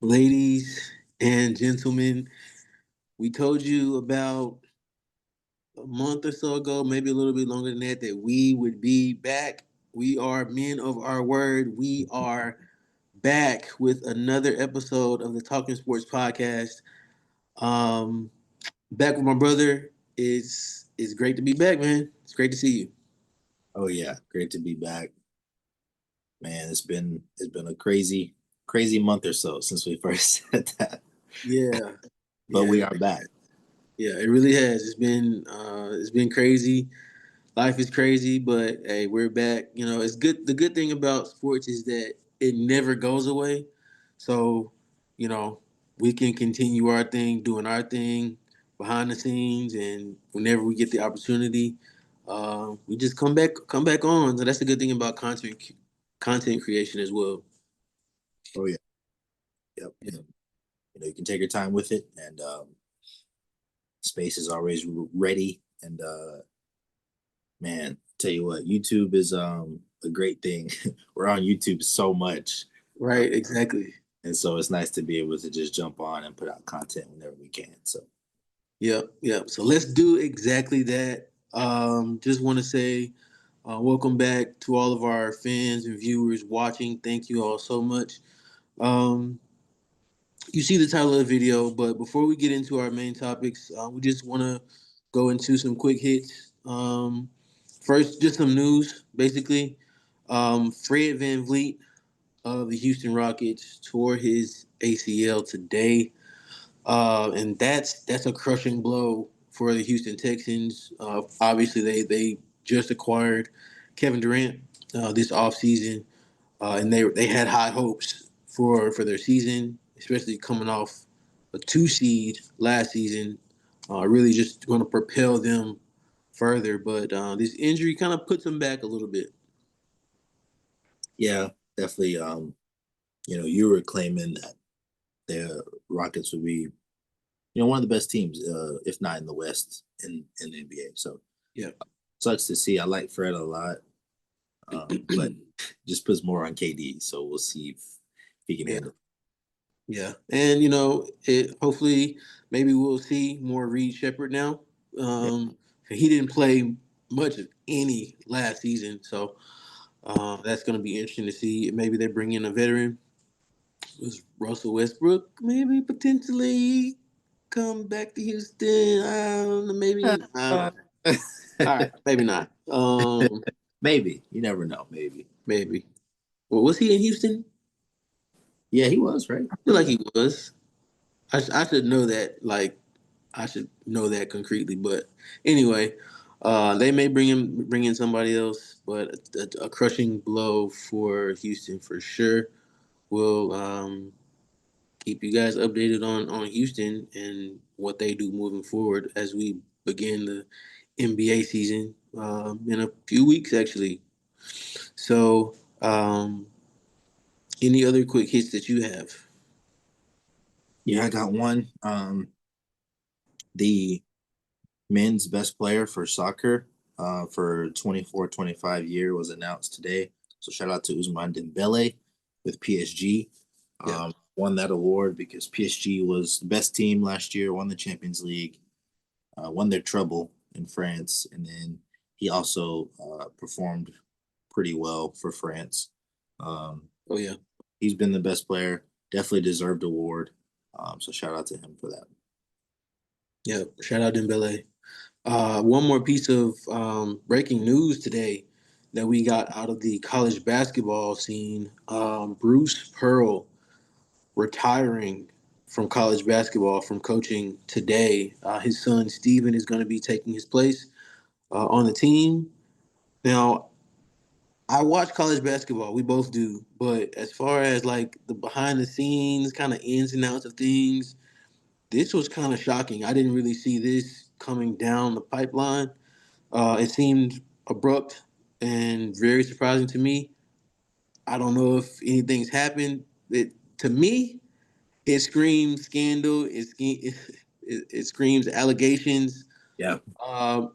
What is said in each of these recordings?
Ladies and gentlemen, we told you about a month or so ago, maybe a little bit longer than that, that we would be back. We are men of our word. We are back with another episode of the Talking Sports Podcast. Um, Back with my brother. It's great to be back, man. It's great to see you. Oh yeah, great to be back, man. It's been a crazy month or so since we first said that, Yeah, but yeah, we are back. yeah. It really has. It's been crazy. Life is crazy, but hey, we're back. You know, it's good. The good thing about sports is that it never goes away. So, you know, we can continue our thing, doing our thing behind the scenes, and whenever we get the opportunity, we just come back on. So that's the good thing about content creation as well. Oh yeah, yep. Yeah, And, you can take your time with it, and space is always ready. And man, tell you what, YouTube is a great thing. We're on YouTube so much, uh, right. Exactly. and so it's nice to be able to just jump on and put out content whenever we can. So Yep. Yep. So let's do exactly that. Just want to say welcome back to all of our fans and viewers watching. Thank you all so much. Um, you see the title of the video, but before we get into our main topics, we just want to go into some quick hits. First, just some news, basically. Fred Van Vliet of the Houston Rockets tore his ACL today, and that's a crushing blow for the Houston Texans. Obviously, they just acquired Kevin Durant this offseason, and they had high hopes for their season, especially coming off a 2 seed last season. Really just going to propel them further, but this injury kind of puts them back a little bit. yeah, definitely. You were claiming that the Rockets would be one of the best teams, if not in the West in the NBA. So Yeah. sucks to see. I like Fred a lot, but just puts more on KD. So we'll see if he can Yeah. handle. Yeah, and it hopefully maybe we'll see more Reed Shepard now. It. He didn't play much of any last season, so that's going to be interesting to see. Maybe they bring in a veteran. Was Russell Westbrook maybe potentially come back to Houston? I don't know. Maybe I Yeah. don't know. All right, maybe not. Maybe you never know. Maybe. Maybe. Well, was he in Houston? Yeah, he was right. I feel like he was. I should know that. Like I should know that concretely. But anyway, they may bring in somebody else, but a crushing blow for Houston for sure. We'll keep you guys updated on Houston and what they do moving forward as we begin the NBA season in a few weeks, actually. So, any other quick hits that you have? Yeah, I got one. The men's best player for soccer for 24-25 year was announced today. So shout out to Usman Dembele with PSG. Yeah. Won that award because PSG was the best team last year, won the Champions League, won their treble in France, and then he also performed pretty well for France. Um, Oh yeah. he's been the best player, definitely deserved award. So shout out to him for that. Yeah. Shout out Dembele. One more piece of breaking news today that we got out of the college basketball scene. Bruce Pearl retiring from college basketball from coaching today. His son Steven is going to be taking his place on the team. Now, I watch college basketball. We both do. But as far as like the behind the scenes kind of ins and outs of things, this was kind of shocking. I didn't really see this coming down the pipeline. It seemed abrupt and very surprising to me. I don't know if anything's happened. To me, it screams scandal. It screams allegations. Yeah, Uh,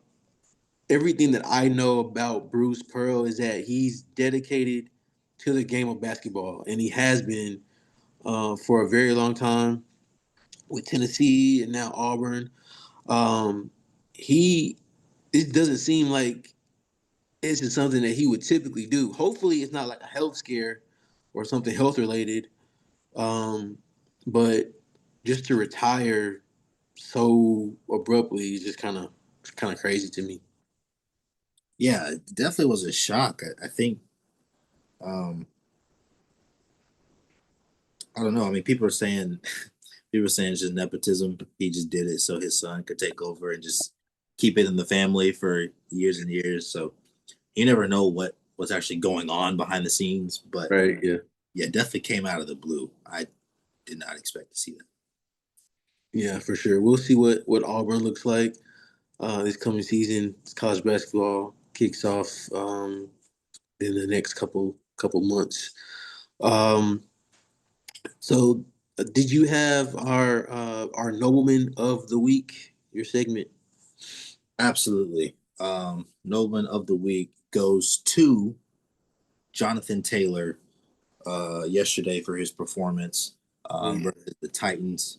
Everything that I know about Bruce Pearl is that he's dedicated to the game of basketball, and he has been for a very long time with Tennessee and now Auburn. Um, he it doesn't seem like it's just something that he would typically do. Hopefully, it's not like a health scare or something health related. Um, but just to retire so abruptly is just kind of crazy to me. Yeah, it definitely was a shock. I think um, I don't know. I mean, people are saying it's just nepotism. He just did it so his son could take over and just keep it in the family for years and years. So you never know what's actually going on behind the scenes. But Right. Yeah. yeah, definitely came out of the blue. I did not expect to see that. Yeah, for sure. We'll see what Auburn looks like this coming season. College basketball kicks off in the next couple months. Um, so, did you have our nobleman of the week? Your segment. Absolutely. Nobleman of the week goes to Jonathan Taylor yesterday for his performance Yeah. versus the Titans,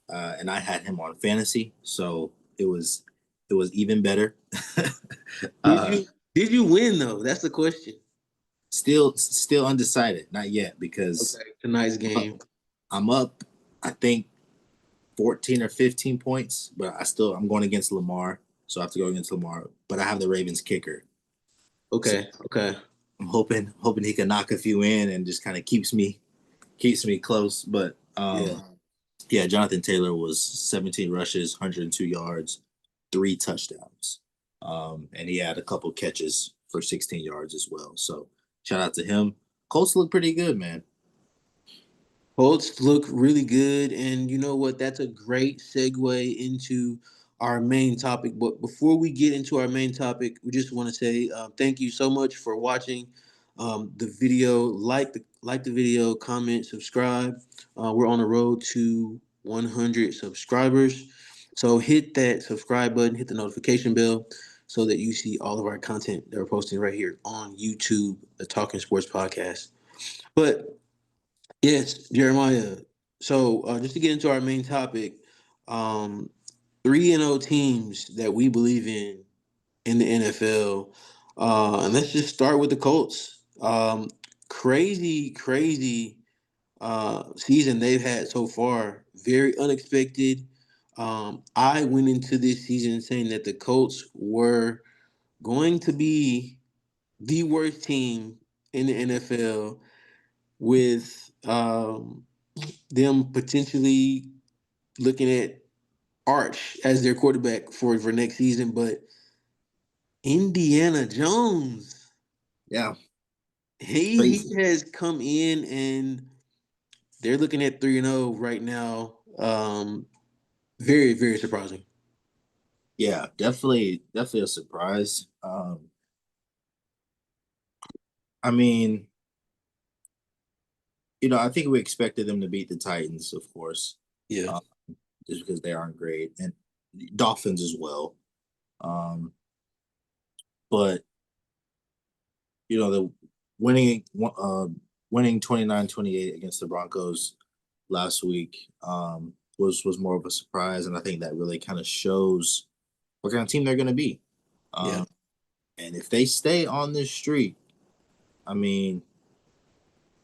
and I had him on fantasy, so it was even better. Did uh, you win though? That's the question. still undecided, not yet, Okay, because tonight's I'm up, game. I'm up, I think 14 or 15 points, but I'm going against Lamar, so I have to go against Lamar. But I have the Ravens kicker, so Okay, okay, I'm hoping he can knock a few in and just kind of keeps me close. But yeah. yeah, Jonathan Taylor was 17 rushes, 102 yards, 3 touchdowns, and he had a couple catches for 16 yards as well. So shout out to him. Colts look pretty good, man. Colts look really good, and you know what? That's a great segue into our main topic. But before we get into our main topic, we just want to say thank you so much for watching the video. Like the video, comment, subscribe. We're on the road to 100 subscribers, so hit that subscribe button, hit the notification bell, so that you see all of our content that we're posting right here on YouTube, the Talking Sports Podcast. But yes, Jeremiah. So just to get into our main topic, um, 3-0 teams that we believe in the NFL, and let's just start with the Colts. Crazy season they've had so far. Very unexpected. I went into this season saying that the Colts were going to be the worst team in the NFL with them potentially looking at Arch as their quarterback for next season, but Indiana Jones, Yeah, he crazy. has come in and they're looking at 3-0 right now. Very surprising. Yeah, definitely a surprise. I mean, I think we expected them to beat the Titans, of course, Yeah, um, just because they aren't great, and Dolphins as well. Um, but the winning uh, winning 29-28 against the Broncos last week was more of a surprise, and I think that really kind of shows what kind of team they're going to be. yeah, Um, and if they stay on this streak, I mean,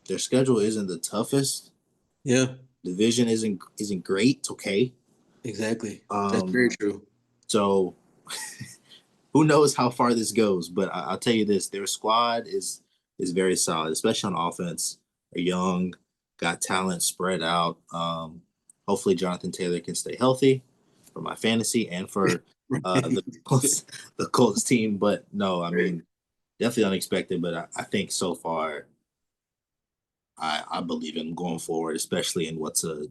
their schedule isn't the toughest. yeah, Division isn't great. It's okay. exactly. That's Um, very true. so who knows how far this goes? But I'll tell you this: their squad is very solid, especially on offense. They're young, got talent spread out. Hopefully, Jonathan Taylor can stay healthy for my fantasy and for Right. the Colts, the Colts team. But no, I mean definitely unexpected. But I think so far, I believe in going forward, especially in what's a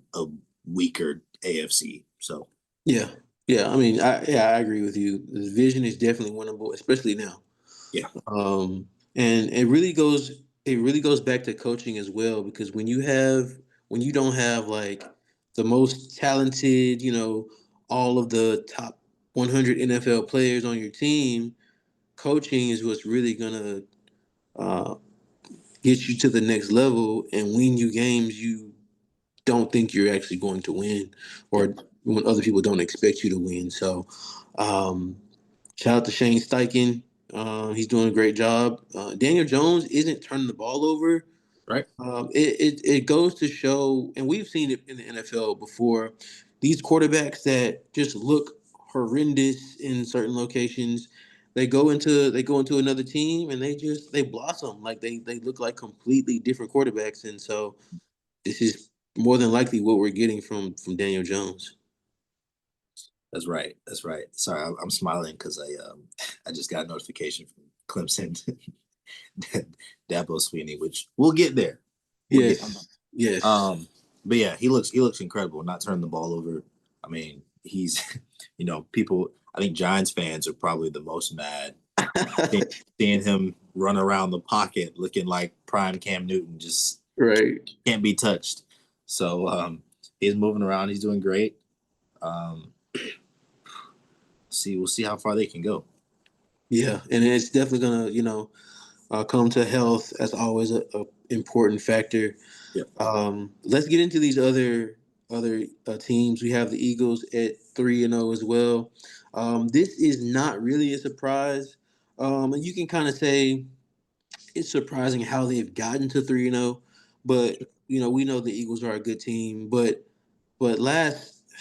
weaker AFC. So Yeah, yeah. I mean, I agree with you. The vision is definitely winnable, especially now. yeah, Um, and it really goes back to coaching as well because when you don't have like the most talented, all of the top 100 NFL players on your team, coaching is what's really gonna uh, get you to the next level and win you games don't think you're actually going to win, Yep. or when other people don't expect you to win. So, um, shout out to Shane Steichen. He's doing a great job. Daniel Jones isn't turning the ball over. Right. It goes to show, and we've seen it in the NFL before. These quarterbacks that just look horrendous in certain locations, they go into another team and they blossom. Like they look like completely different quarterbacks, and so this is more than likely what we're getting from Daniel Jones. That's right. That's right. Sorry, I'm smiling because I just got a notification from Clemson, Dabo Sweeney, which we'll get there. We'll get. Yes, yes, Um, but yeah, he looks incredible. Not turning the ball over. I mean, he's people. I think Giants fans are probably the most mad seeing, seeing him run around the pocket looking like prime Cam Newton, just right. can't be touched. So he's moving around. He's doing great. See, we'll see how far they can go. Yeah, and it's definitely gonna come to health as always a important factor. Yep. Let's get into these other teams. We have the Eagles at 3-0 as well. This is not really a surprise, and you can kind of say it's surprising how they've gotten to 3-0. But we know the Eagles are a good team. But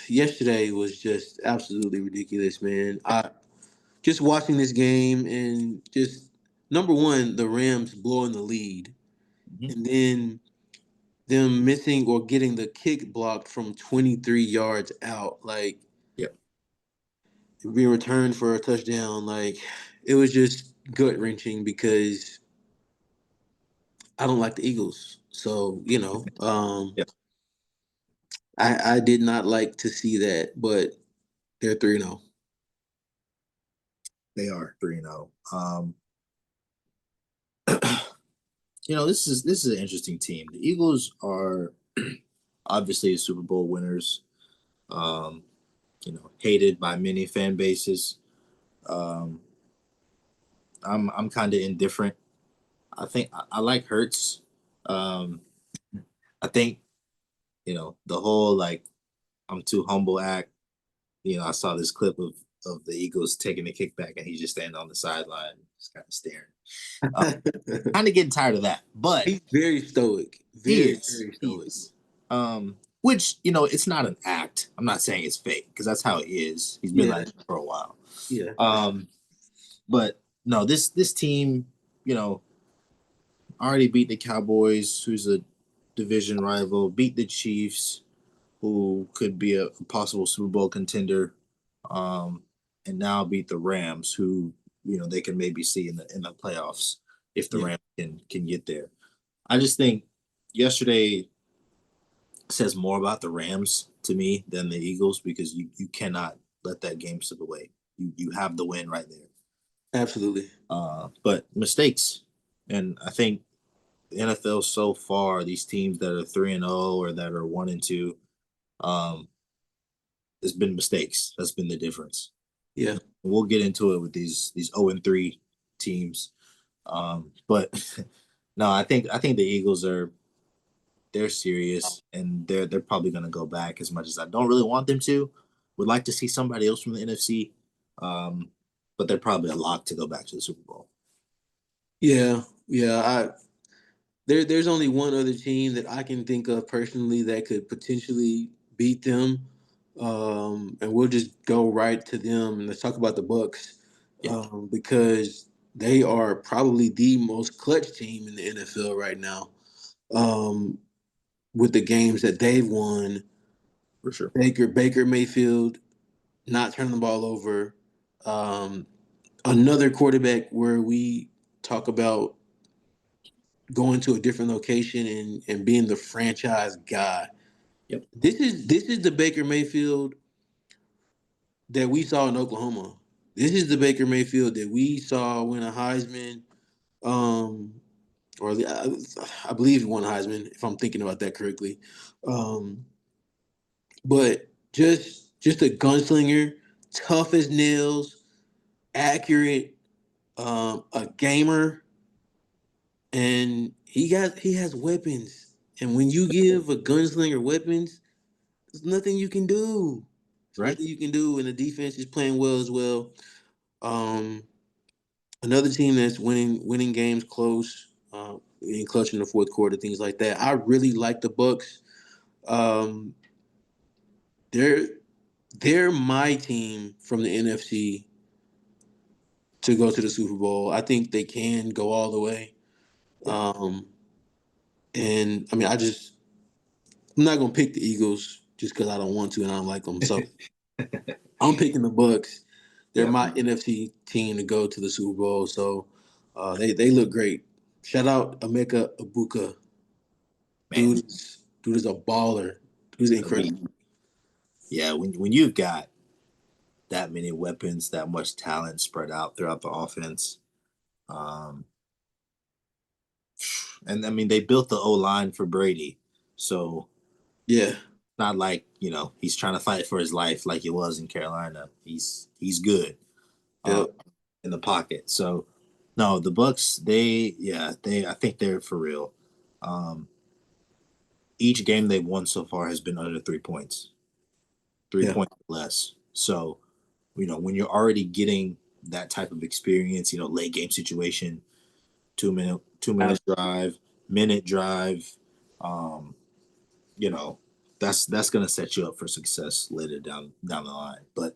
yesterday was just absolutely ridiculous, man. I just watching this game and just number one, the Rams blowing the lead, Mhm. and then them missing or getting the kick blocked from 23 yards out, like Yep. being returned for a touchdown. Like it was just gut wrenching because I don't like the Eagles. So, Yep. I did not like to see that, but they're 3-0. They are 3-0. This is an interesting team. The Eagles are obviously Super Bowl winners. Um, hated by many fan bases. Um, I'm kind of indifferent. I like Hurts. Um, I think the whole like I'm too humble act. I saw this clip of the Eagles taking the kickback and he's just standing on the sideline, just kind of staring. Uh, kind of getting tired of that, but He's very stoic. he Very, is. very He stoic. is. Which it's not an act. I'm not saying it's fake because that's how he is. He's been Yeah, like that for a while. yeah, for sure. Um, but no, this team, you know, already beat the Cowboys, who's a division rival, beat the Chiefs, who could be a possible Super Bowl contender, um, and now beat the Rams, who they can maybe see in the playoffs if the Yeah, Rams can get there. I just think yesterday says more about the Rams to me than the Eagles because you cannot let that game slip away. You have the win right there. absolutely. But mistakes, and I think the NFL so far, these teams that are 3-0 or that are 1-2, um, there's been mistakes. That's been the difference. Yeah. We'll get into it with these 0-3 teams. But no, I think the Eagles they're serious and they're probably going to go back as much as I don't really want them to. Would like to see somebody else from the NFC, um, but they're probably a lock to go back to the Super Bowl. Yeah, yeah. There's only one other team that I can think of personally that could potentially beat them, and we'll just go right to them and let's talk about the Bucks, Yeah, because they are probably the most clutch team in the NFL right now. Um, with the games that they've won, for sure. Baker Mayfield not turning the ball over, um, another quarterback where we talk about going to a different location and being the franchise guy. Yep. This is the Baker Mayfield that we saw in Oklahoma. This is the Baker Mayfield that we saw win a Heisman, um, or I believe he won a Heisman if I'm thinking about that correctly. Um, but just a gunslinger, tough as nails, accurate, a gamer, and he has weapons. And when you give a gunslinger weapons, there's nothing you can do. There's Right. nothing you can do, and the defense is playing well as well. Um, Another team that's winning games close, in clutch in the fourth quarter, things like that. I really like the Bucks. Um, they're they're my team from the NFC to go to the Super Bowl. I think they can go all the way. Yeah. Um, and I mean, I'm not gonna pick the Eagles just because I don't want to and I don't like them. So I'm picking the Bucks. They're Yep. my NFC team to go to the Super Bowl. So they look great. Shout out Emeka Ibuka. Man. Dude is a baller. Dude's I incredible. mean, yeah, when you've got that many weapons, that much talent spread out throughout the offense, um, and I mean they built the O line for Brady, so Yeah. not like he's trying to fight for his life like he was in Carolina. He's good uh, Yep. in the pocket. So no, the Bucks they I think they're for real. Um, each game they've won so far has been under 3 points, three Yeah. points or less. So when you're already getting that type of experience, late game situation, 2 minute Absolutely. drive, minute drive, um, you know, that's gonna set you up for success later down the line. But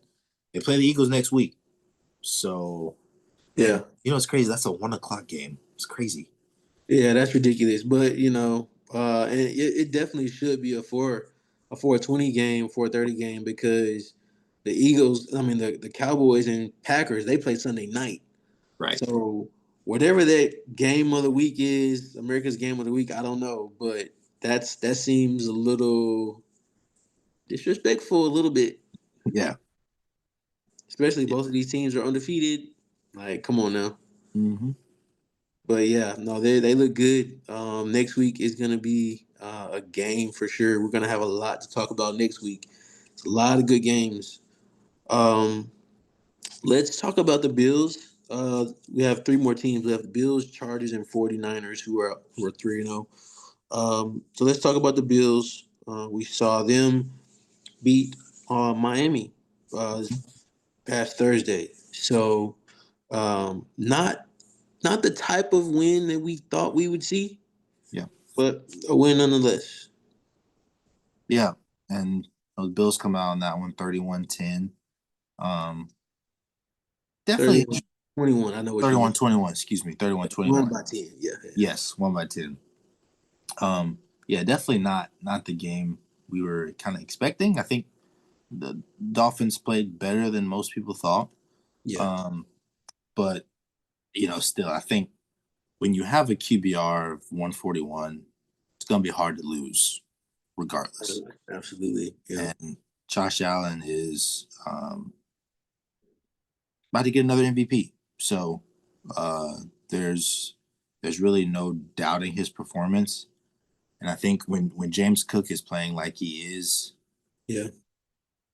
they play the Eagles next week, so and Yeah. it's crazy. That's a 1 o'clock game. It's crazy. Yeah, that's ridiculous. But and it definitely should be a 420 game, 430 game because the Eagles, I mean the Cowboys and Packers, they play Sunday night. Right. So whatever that game of the week is, America's game of the week, I don't know, but that seems a little disrespectful a little bit, Yeah. especially Yeah. both of these teams are undefeated. Like, come on now. Mm-hmm. But yeah, no, they look good. Next week is gonna be a game for sure. We're gonna have a lot to talk about next week. It's a lot of good games. Um, let's talk about the Bills. We have three more teams left: the Bills, Chargers, and 49ers, who are 3-0. So let's talk about the Bills. We saw them beat Miami this past Thursday. So not the type of win that we thought we would see, Yeah. but a win nonetheless. Yeah. And those Bills come out on that one 31-10. Um, definitely 31-21. I know what you mean. 31-21. Excuse me, 31-21. One by 10. Yeah, yeah. Yes, 1-10. Um, yeah, definitely not the game we were kind of expecting. I think the Dolphins played better than most people thought. Yeah. Um, but still, I think when you have a QBR of 141, it's gonna be hard to lose, regardless. Absolutely. Yeah. And Josh Allen is about to get another MVP, so uh, there's there's really no doubting his performance. And I think when James Cook is playing like he is, Yeah.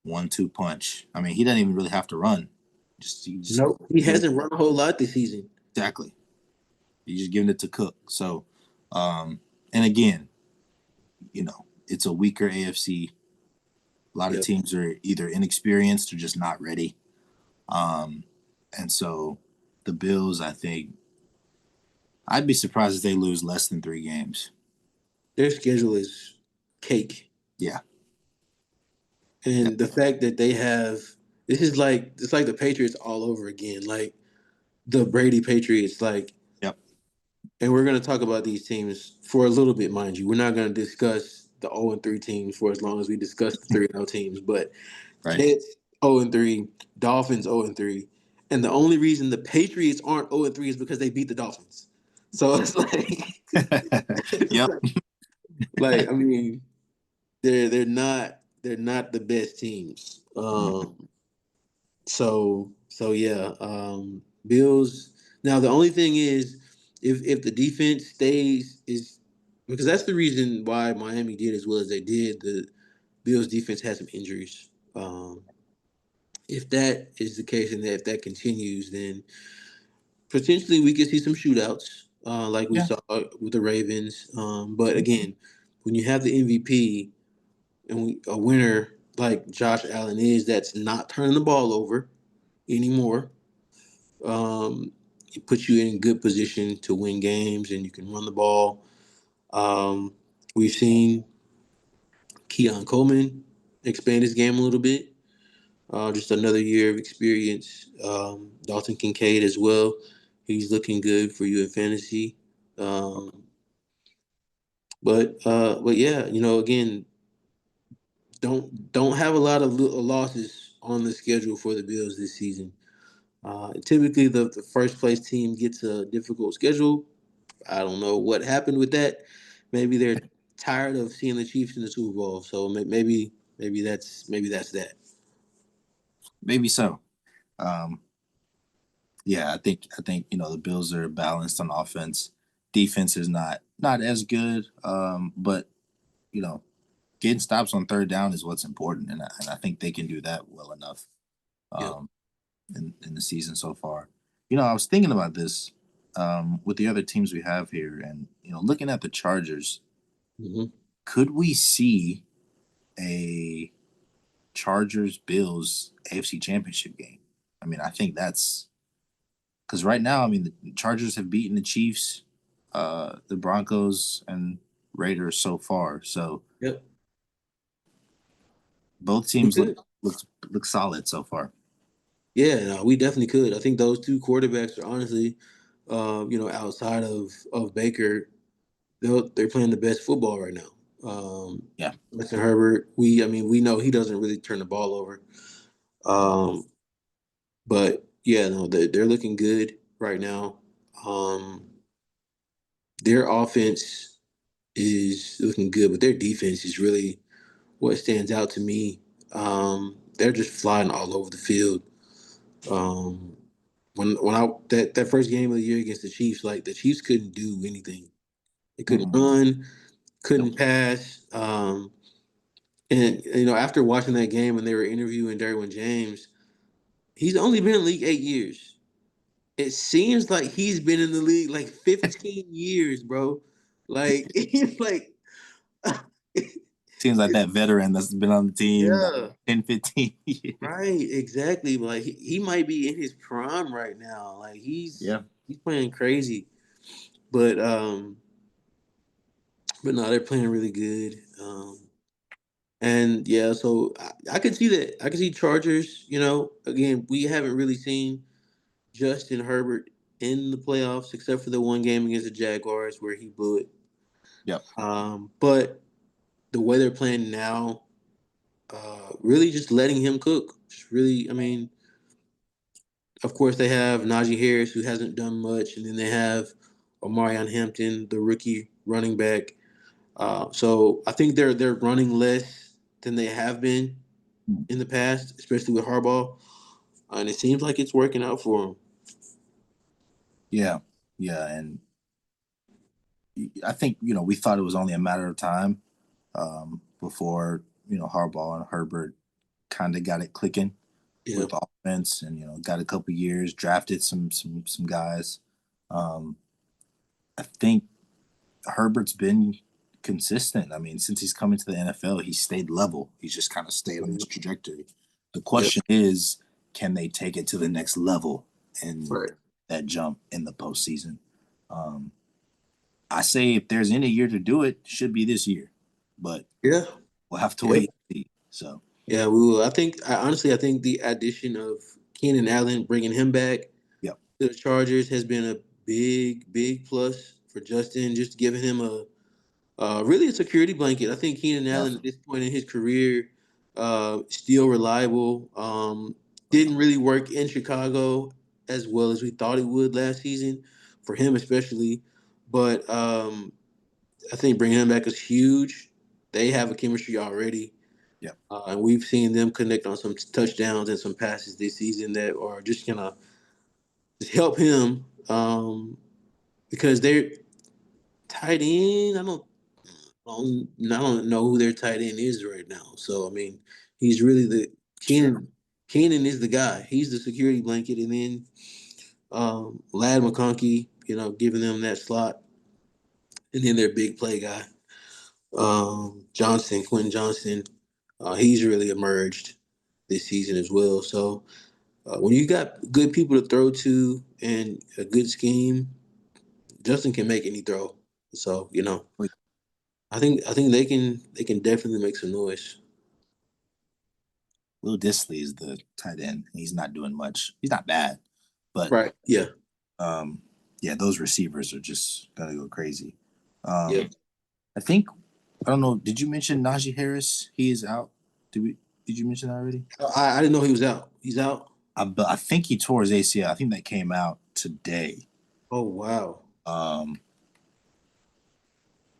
1-2 punch. I mean, he doesn't even really have to run. Just you just Nope. He give it hasn't run a whole lot this season. exactly. You just giving it to Cook. So, and again, it's a weaker AFC. A lot of Yeah. teams are either inexperienced or just not ready. Um, and so the Bills, I think, I'd be surprised if they lose less than 3 games. Their schedule is cake. Yeah. And the Definitely. fact that they have it's like the Patriots all over again. Like the Brady Patriots, like Yep. and we're gonna talk about these teams for a little bit, mind you. We're not gonna discuss the 0-3 teams for as long as we discuss the 3-0 teams, but Right. Jets 0-3, Dolphins 0-3. And the only reason the Patriots aren't 0-3 is because they beat the Dolphins. So it's like it's Yep. like I mean, they're not the best teams. So yeah, Bills. Now the only thing is, if the defense stays is because that's the reason why Miami did as well as they did. The Bills defense had some injuries. If that is the case and if that continues, then potentially we could see some shootouts, like we Yeah. saw with the Ravens. But again, when you have the MVP and a winner like Josh Allen is, that's not turning the ball over anymore. It puts you in good position to win games, and you can run the ball. Um, we've seen Keon Coleman expand his game a little bit. Just another year of experience. Dalton Kincaid as well. He's looking good for you in fantasy. Um, but yeah, again, don't have a lot of losses on the schedule for the Bills this season. Typically, the first place team gets a difficult schedule. I don't know what happened with that. Maybe they're tired of seeing the Chiefs in the Super Bowl, so maybe that's that. Maybe so. Um, yeah, I think the Bills are balanced on offense. Defense is not as good, but you know getting stops on third down is what's important, and I think they can do that well enough Yep. um, in the season so far. I was thinking about this with the other teams we have here, and looking at the Chargers, Hmm. could we see a Chargers Bills AFC Championship game? I mean, I think that's because right now, I mean, the Chargers have beaten the Chiefs, the Broncos, and Raiders so far. So Yep. both We teams could. look solid so far. Yeah, no, we definitely could. I think those two quarterbacks are honestly, outside of Baker, they're playing the best football right now. Yeah, Justin Herbert, we know he doesn't really turn the ball over. Um, but yeah, no, they're looking good right now. Um, their offense is looking good, but their defense is really what stands out to me. They're just flying all over the field. Um, when I that first game of the year against the Chiefs, like the Chiefs couldn't do anything. They couldn't mm-mm. run, Nope. couldn't pass. And after watching that game when they were interviewing Derwin James, he's only been in the league 8 years. It seems like he's been in the league like 15 years, bro. Like he's like Seems like that veteran that's been on the team like yeah, 10, 15 years. right, exactly. Like he might be in his prime right now. Like he's Yeah, he's playing crazy. But no, they're playing really good. And yeah, so I could see that. I could see Chargers. Again, we haven't really seen Justin Herbert in the playoffs except for the one game against the Jaguars where he blew it. yep. But the way they're playing now, really just letting him cook. Just really, I mean, of course they have Najee Harris who hasn't done much, and then they have Omarion Hampton, the rookie running back. So I think they're running less than they have been in the past, especially with Harbaugh, and it seems like it's working out for them. Yeah, yeah, and I think we thought it was only a matter of time before Harbaugh and Herbert kind of got it clicking Yeah, with offense, and got a couple years, drafted some guys. Um, I think Herbert's been consistent. I mean, since he's come into the NFL, he's stayed level. He's just kind of stayed on this trajectory. The yep, question is, can they take it to the next level and right, that jump in the postseason? Um, I say if there's any year to do it, should be this year, but yeah, we'll have to yeah, wait and see. So, yeah. We will. I think the addition of Keenan Allen, bringing him back yep, to the Chargers, has been a big plus for Justin. Just giving him really a security blanket. I think Keenan Allen at definitely. this point in his career, still reliable. Didn't really work in Chicago as well as we thought it would last season, for him especially. But I think bringing him back is huge. They have a chemistry already, Yep. and we've seen them connect on some touchdowns and some passes this season that are just gonna just help him because they're tight end. I don't know who their tight end is right now. So I mean, he's really the It's true. Keenan. Keenan is the guy. He's the security blanket, and then Lad McConkey, giving them that slot, and then their big play guy. Johnson, Quentin Johnson, he's really emerged this season as well. So when you got good people to throw to and a good scheme, Justin can make any throw. So Wait, I think they can definitely make some noise. Will Disley is the tight end. He's not doing much. He's not bad, but Right. Yeah. um, yeah, those receivers are just gonna go crazy. Um, Yeah. I think I don't know. Did you mention Najee Harris? He is out. Did we? Did you mention that already? I didn't know he was out. He's out. But I think he tore his ACL. I think that came out today. Oh wow. Um,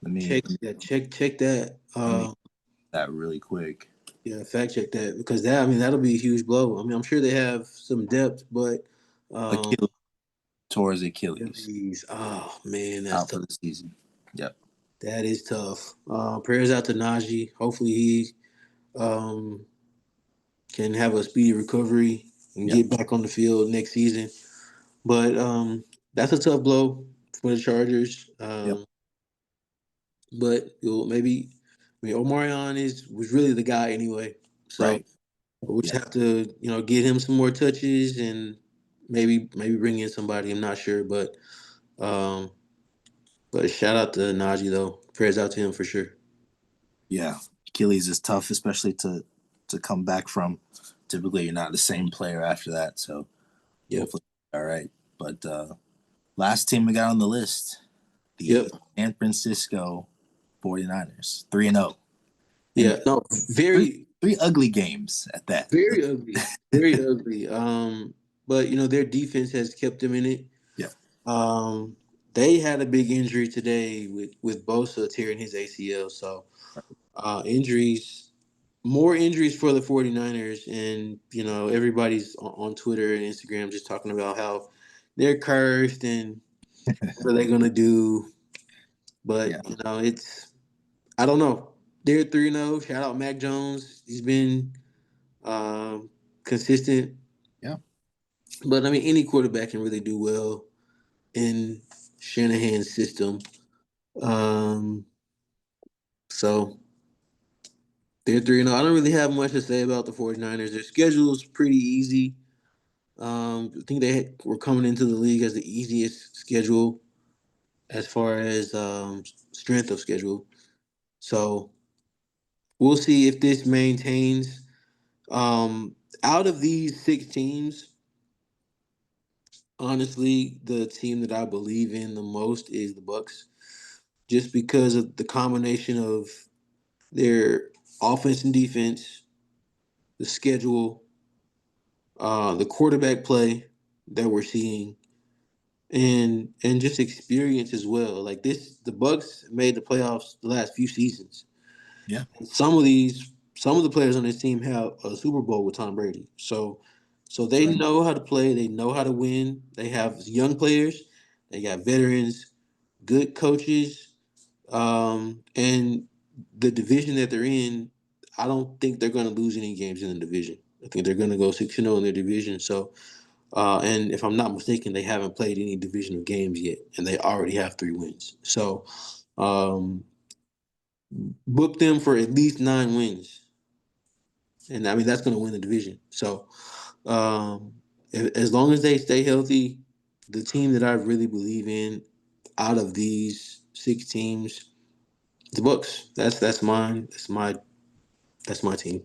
let me Check yeah. Check that. let me that really quick. Yeah. Fact check that because that'll be a huge blow. I mean I'm sure they have some depth, but um, Achilles tore his Achilles Achilles. Oh man, that's out tough. for the season. Yep. That is tough. Prayers out to Najee. Hopefully he um, can have a speedy recovery and Yep. get back on the field next season. But that's a tough blow for the Chargers. Yep. But maybe I mean Omarion was really the guy anyway. So Right. we'll just Yeah. have to get him some more touches and maybe bring in somebody. I'm not sure, um, but shout out to Najee though. Prayers out to him for sure. Yeah. Achilles is tough, especially to come back from. Typically, you're not the same player after that. So Yep. hopefully, all right. But last team we got on the list, Yep. the San Francisco 49ers, 3-0. And Yeah. No. three Very three ugly games at that. very ugly. Very ugly. But their defense has kept them in it. Yeah. Um, they had a big injury today with Bosa tearing his ACL. So injuries, more injuries for the 49ers. And, everybody's on Twitter and Instagram just talking about how they're cursed and what are they going to do. Yeah. But, I don't know. They're 3-0. Shout out Mac Jones. He's been um, consistent. Yeah. But, I mean, any quarterback can really do well in Shanahan's system. Um, so they're 3-0. I don't really have much to say about the 49ers. Their schedule is pretty easy. I think were coming into the league as the easiest schedule as far as strength of schedule. So we'll see if this maintains. Out of these six teams, honestly, the team that I believe in the most is the Bucks, just because of the combination of their offense and defense, the schedule, the quarterback play that we're seeing, and just experience as well. Like the Bucks made the playoffs the last few seasons. Yeah. Some of the players on this team have a Super Bowl with Tom Brady. So they Right. know how to play. They know how to win. They have young players. They got veterans, good coaches, and the division that they're in. I don't think they're going to lose any games in the division. I think they're going to go 6-0 in their division. So and if I'm not mistaken, they haven't played any divisional games yet, and they already have 3 wins. So, um, book them for at least 9 wins, and I mean that's going to win the division. So, um, as long as they stay healthy, the team that I really believe in out of these six teams, the Bucks. That's mine. That's my team.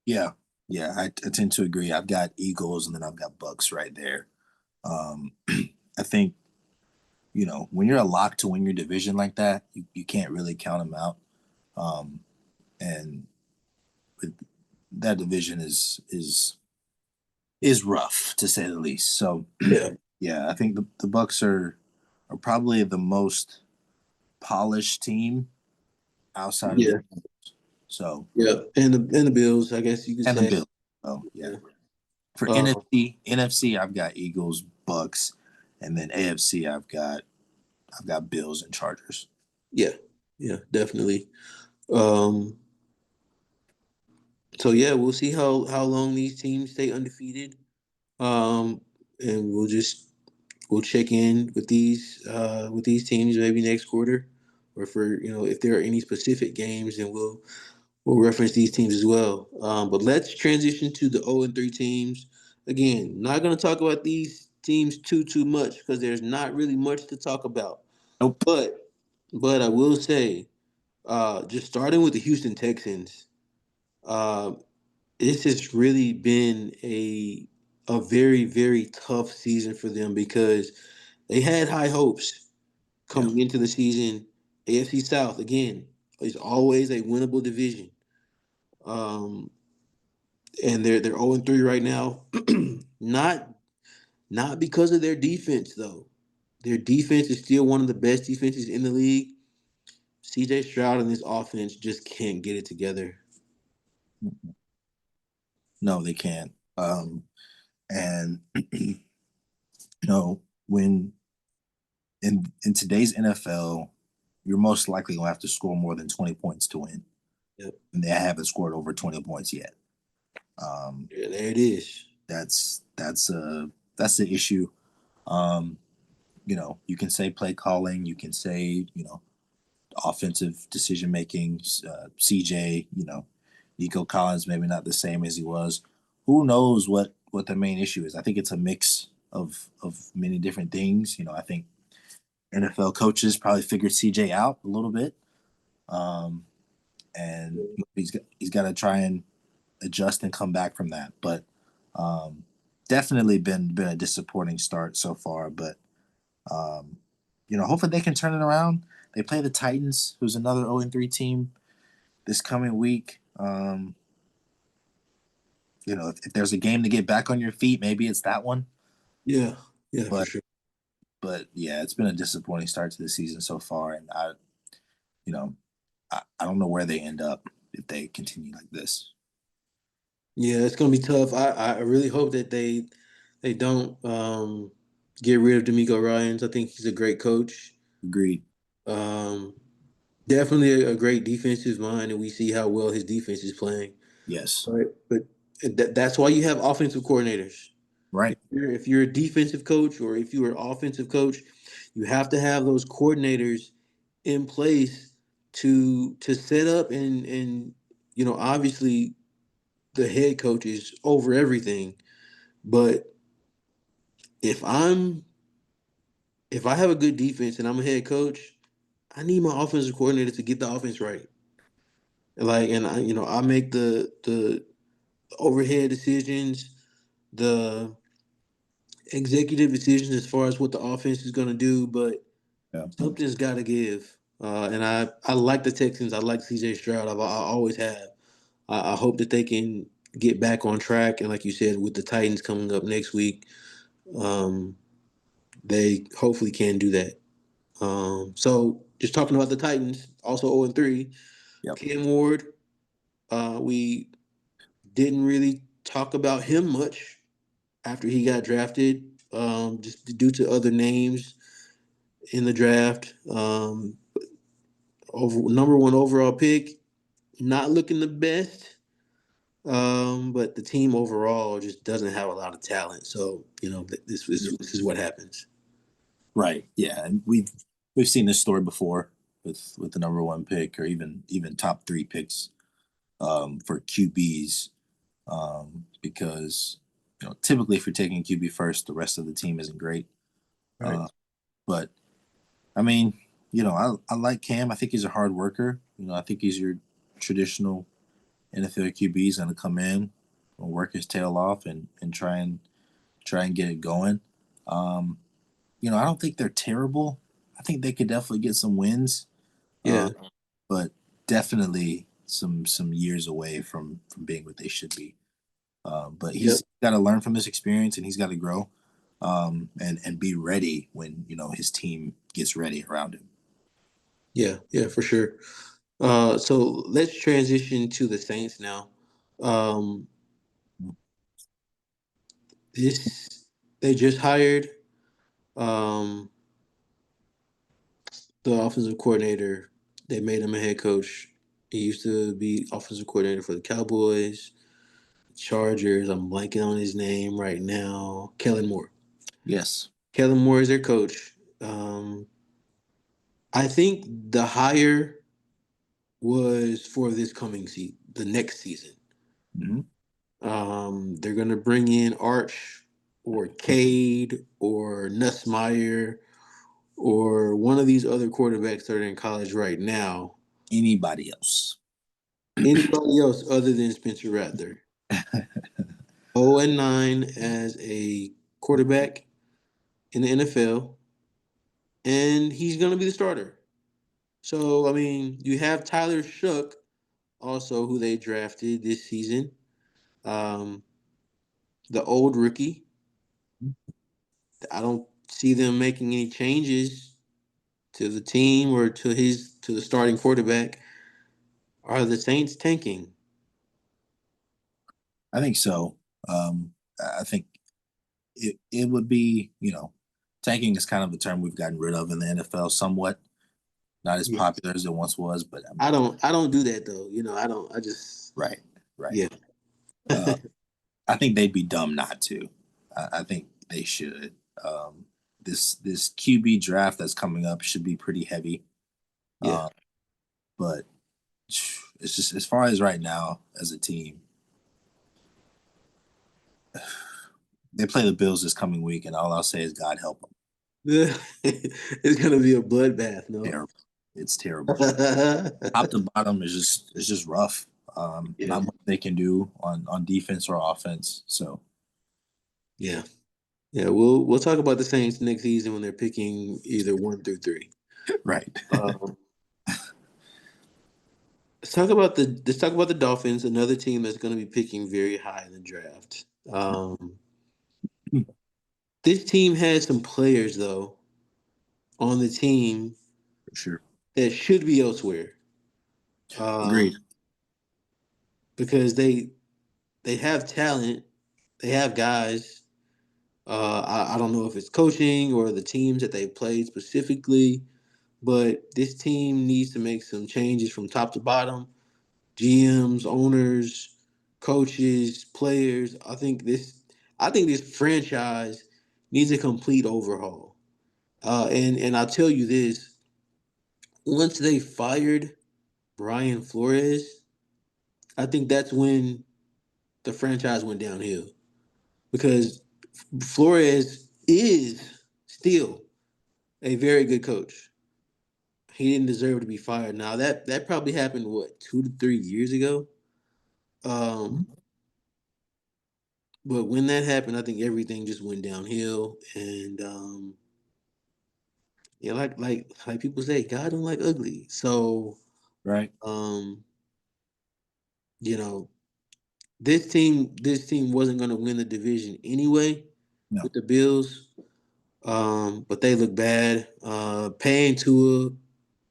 Yeah. Yeah. I tend to agree. I've got Eagles and then I've got Bucks right there. Um, I think when you're a lock to win your division like that, you can't really count them out. Um, and that division is rough to say the least. So Yeah, yeah, I think the Bucks are probably the most polished team outside of the yeah, so yeah, and the Bills, I guess you could and the say. Bills. So yeah, Yeah. for Um, NFC I've got Eagles, Bucks, and then AFC I've got Bills and Chargers. yeah, yeah, definitely. Um, so yeah, we'll see how long these teams stay undefeated. And we'll check in with these teams maybe next quarter. or for if there are any specific games, then we'll reference these teams as well. But let's transition to the 0-3 teams. Again, not going to talk about these teams too much because there's not really much to talk about. Nope. But I will say, just starting with the Houston Texans, uh, this has really been a very tough season for them because they had high hopes Yeah. coming into the season. AFC South again is always a winnable division. Um, and they're 0-3 right now. not not because of their defense though. Their defense is still one of the best defenses in the league. CJ Stroud and this offense just can't get it together. No, they can't. And when in today's NFL, you're most likely gonna have to score more than 20 points to win, Yep. and they haven't scored over 20 points yet. Um, Yeah, there it is. that's the issue. Um, you can say play calling, you can say offensive decision making. CJ, Nico Collins maybe not the same as he was. Who knows what the main issue is? I think it's a mix of many different things. I think NFL coaches probably figured CJ out a little bit, um, and he's got to try and adjust and come back from that. But um, definitely been a disappointing start so far. But um, hopefully they can turn it around. They play the Titans, who's another 0-3 team this coming week. If there's a game to get back on your feet, maybe it's that one. Yeah, yeah, for But sure. yeah, it's been a disappointing start to the season so far, and you know, I don't know where they end up if they continue like this. Yeah, it's gonna be tough. I really hope that they don't get rid of D'Amico Ryans. I think he's a great coach. Agreed. Um, Definitely a great defensive mind, and we see how well his defense is playing. Yes. Right, but that's why you have offensive coordinators. Right. If you're a defensive coach or if you're an offensive coach, you have to have those coordinators in place to set up and obviously the head coach is over everything. But if I'm if I have a good defense and I'm a head coach, I need my offensive coordinator to get the offense right. And I make the overhead decisions, the executive decisions as far as what the offense is going to do, but Yeah. something's got to give. And I like the Texans. I like CJ Stroud. I always have. I hope that they can get back on track. And like you said, with the Titans coming up next week, um, they hopefully can do that. So just talking about the Titans, also 0-3. Yep. Cam Ward, we didn't really talk about him much after he got drafted, just due to other names in the draft. Number one overall pick, not looking the best, but the team overall just doesn't have a lot of talent. So this is what happens. Right. Yeah. And we've seen this story before with the number one pick or even top three picks for QBs because typically if you're taking QB first, the rest of the team isn't great. Right. Uh, but I mean, I like Cam. I think he's a hard worker. I think he's your traditional NFL QB. He's going to come in and work his tail off and try and get it going. Um, I don't think they're terrible. I think they could definitely get some wins, Yeah. but definitely some years away from being what they should be. But Yep. he's got to learn from this experience and he's got to grow and be ready when his team gets ready around him. Yeah. Yeah. For sure. So let's transition to the Saints now. Um, this they just hired um, the offensive coordinator. They made him a head coach. He used to be offensive coordinator for the Cowboys, Chargers. I'm blanking on his name right now. Kellen Moore. Yes. Kellen Moore is their coach. Um, I think the hire was for this coming season, the next season. Hmm. They're gonna bring in Arch or Cade or Nussmeyer or one of these other quarterbacks that are in college right now. Anybody else? Anybody else other than Spencer Rattler. 0-9 as a quarterback in the NFL, and he's gonna be the starter. So I mean, you have Tyler Shook, also who they drafted this season. Um, the old rookie. I don't see them making any changes to the team or to the starting quarterback. Are the Saints tanking? I think so. I think it would be, tanking is kind of a term we've gotten rid of in the NFL somewhat. Not as Yeah. popular as it once was, but I don't do that though. I don't I just right, right. yeah. Uh, I think they'd be dumb not to. I think they should. This QB draft that's coming up should be pretty heavy. Yeah. Uh, but it's just as far as right now as a team, they play the Bills this coming week, and all I'll say is God help them. It's gonna be a bloodbath, no? Terrible. It's terrible. Top to bottom is just rough. Yeah. Not much they can do on defense or offense. So Yeah. Yeah. We'll talk about the Saints next season when they're picking either 1 through 3. right, Um, let's talk about the Dolphins, another team that's going to be picking very high in the draft. Um, this team has some players though on the team for sure. that should be elsewhere, um, Agreed. because they have talent, they have guys. I don't know if it's coaching or the teams that they played specifically, but this team needs to make some changes from top to bottom. GMs, owners, coaches, players. I think this franchise needs a complete overhaul. And I'll tell you this: once they fired Brian Flores, I think that's when the franchise went downhill because Flores is still a very good coach. He didn't deserve to be fired. Now that probably happened what 2 to 3 years ago. Um, but when that happened, I think everything just went downhill. And yeah, like people say, God don't like ugly. So Right. um, you know, this team wasn't gonna win the division anyway No. with the Bills. But they look bad. Paying Tua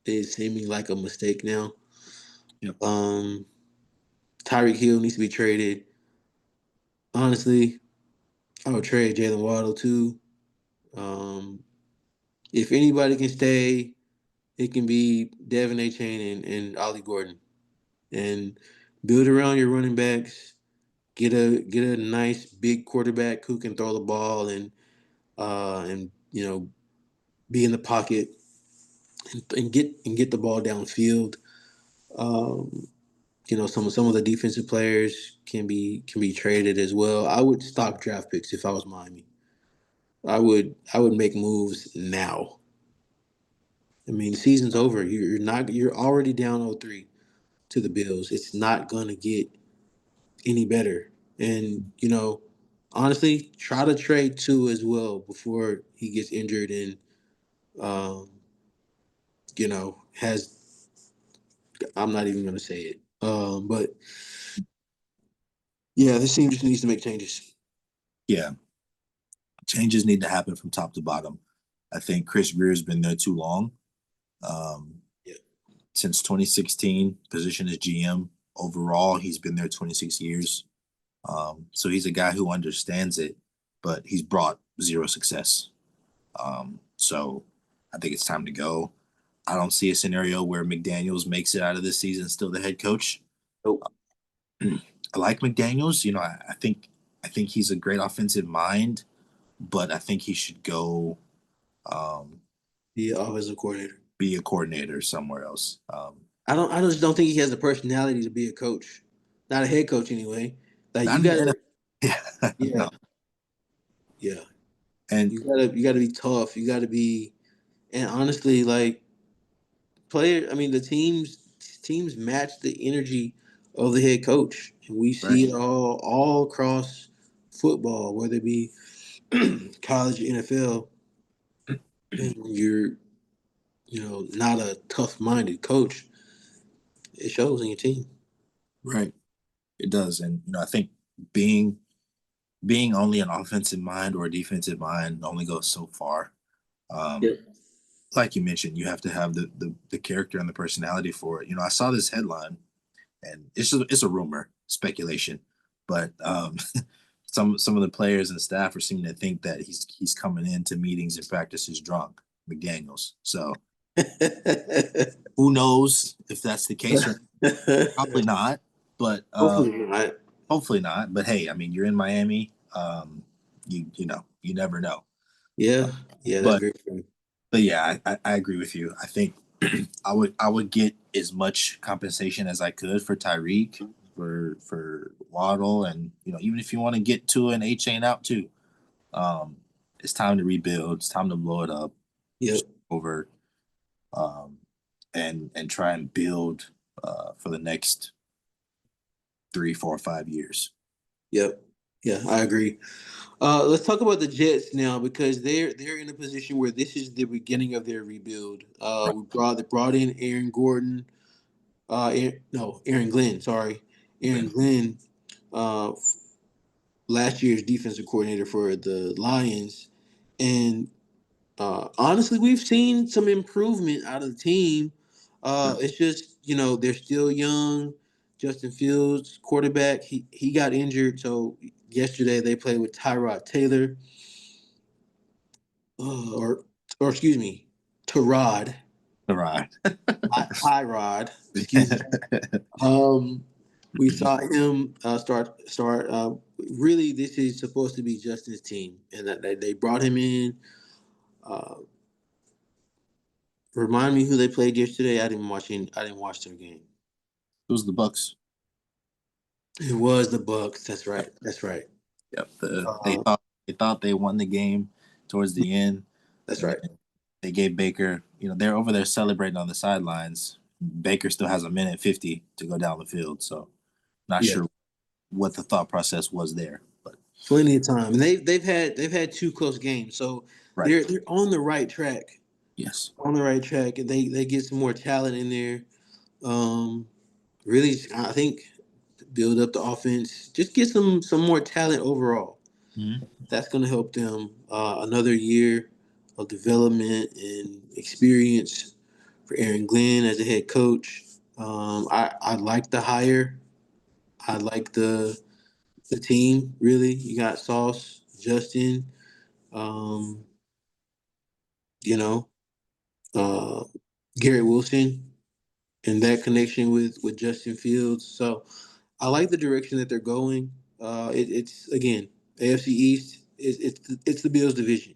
is seeming like a mistake now. Yep. Um, Tyreek Hill needs to be traded. Honestly, I would trade Jalen Waddle too. Um, if anybody can stay, it can be Devin A. Chain and Ollie Gordon. And build around your running backs. Get a nice big quarterback who can throw the ball and be in the pocket and get the ball downfield. Um, some of the defensive players can be traded as well. I would stop draft picks if I was Miami. I would make moves now. I mean, the season's over. You're already down 0-3 to the Bills. It's not gonna get any better. And honestly, try to trade two as well before he gets injured and has I'm not even gonna say it. But yeah, this team just needs to make changes. Yeah. Changes need to happen from top to bottom. I think Chris Greer's been there too long. Um, Yeah. since 2016, position as GM. Overall, he's been there 26 years. So he's a guy who understands it, but he's brought zero success. So I think it's time to go. I don't see a scenario where McDaniels makes it out of this season still the head coach. Nope. I like McDaniels. I think he's a great offensive mind, but I think he should go. Um, The offensive coordinator. be a coordinator somewhere else. I just don't think he has the personality to be a coach, not a head coach anyway. Like Not you in the gotta, NFL. Yeah, yeah, no, yeah. and You gotta be tough. You gotta be, and honestly, like player. I mean, the teams match the energy of the head coach, and we right, see it all across football, whether it be college or NFL. And when you're, not a tough minded coach, it shows in your team. right. It does, and I think being being only an offensive mind or a defensive mind only goes so far. Um, Yep. like you mentioned, you have to have the character and the personality for it. I saw this headline, and it's a rumor, speculation, but some of the players and staff are seeming to think that he's coming into meetings and practices drunk, McDaniels. So who knows if that's the case or not? Probably not, but Hopefully not. hopefully not. But hey, I mean, you're in Miami. You never know. Yeah, yeah, that's But very true. but yeah, I agree with you. I think I would get as much compensation as I could for Tyreek, for Waddle, and even if you want to get to an A chain out too. Um, it's time to rebuild. It's time to blow it up, Yep, over, um, and try and build for the next 3, 4, 5 years. yep, yeah, I agree. Let's talk about the Jets now because they're in a position where this is the beginning of their rebuild. Right. They brought in Aaron Gordon. No, Aaron Glenn. Sorry, Aaron Glenn. Glenn. Uh, Last year's defensive coordinator for the Lions, and honestly, we've seen some improvement out of the team. Sure. It's just they're still young. Justin Fields, quarterback, he got injured, so yesterday they played with Tyrod Taylor, or excuse me, Tyrod, All right. not Tyrod. Excuse me. Um, we saw him start. Really, this is supposed to be Justin's team, and that they brought him in. Uh, Remind me who they played yesterday. I didn't watch their game. It was the Bucks. It was the Bucks. That's Yep. right. That's right. Yep. They Uh, thought they won the game towards the end, that's and right. then they gave Baker. They're over there celebrating on the sidelines. Baker still has a minute 50 to go down the field, so not Yeah, sure what the thought process was there, but plenty of time, and they've had two close games, so right. they're on the right track. Yes. On the right track, and they get some more talent in there. Um, Really, I think build up the offense. Just get some more talent overall. Mhm. That's going to help them another year of development and experience for Aaron Glenn as a head coach. I like the hire. I like the team. Really, you got Sauce, Justin. Um, you know, uh, Garrett Wilson, and that connection with Justin Fields. So I like the direction that they're going. It's again AFC East. It's the Bills division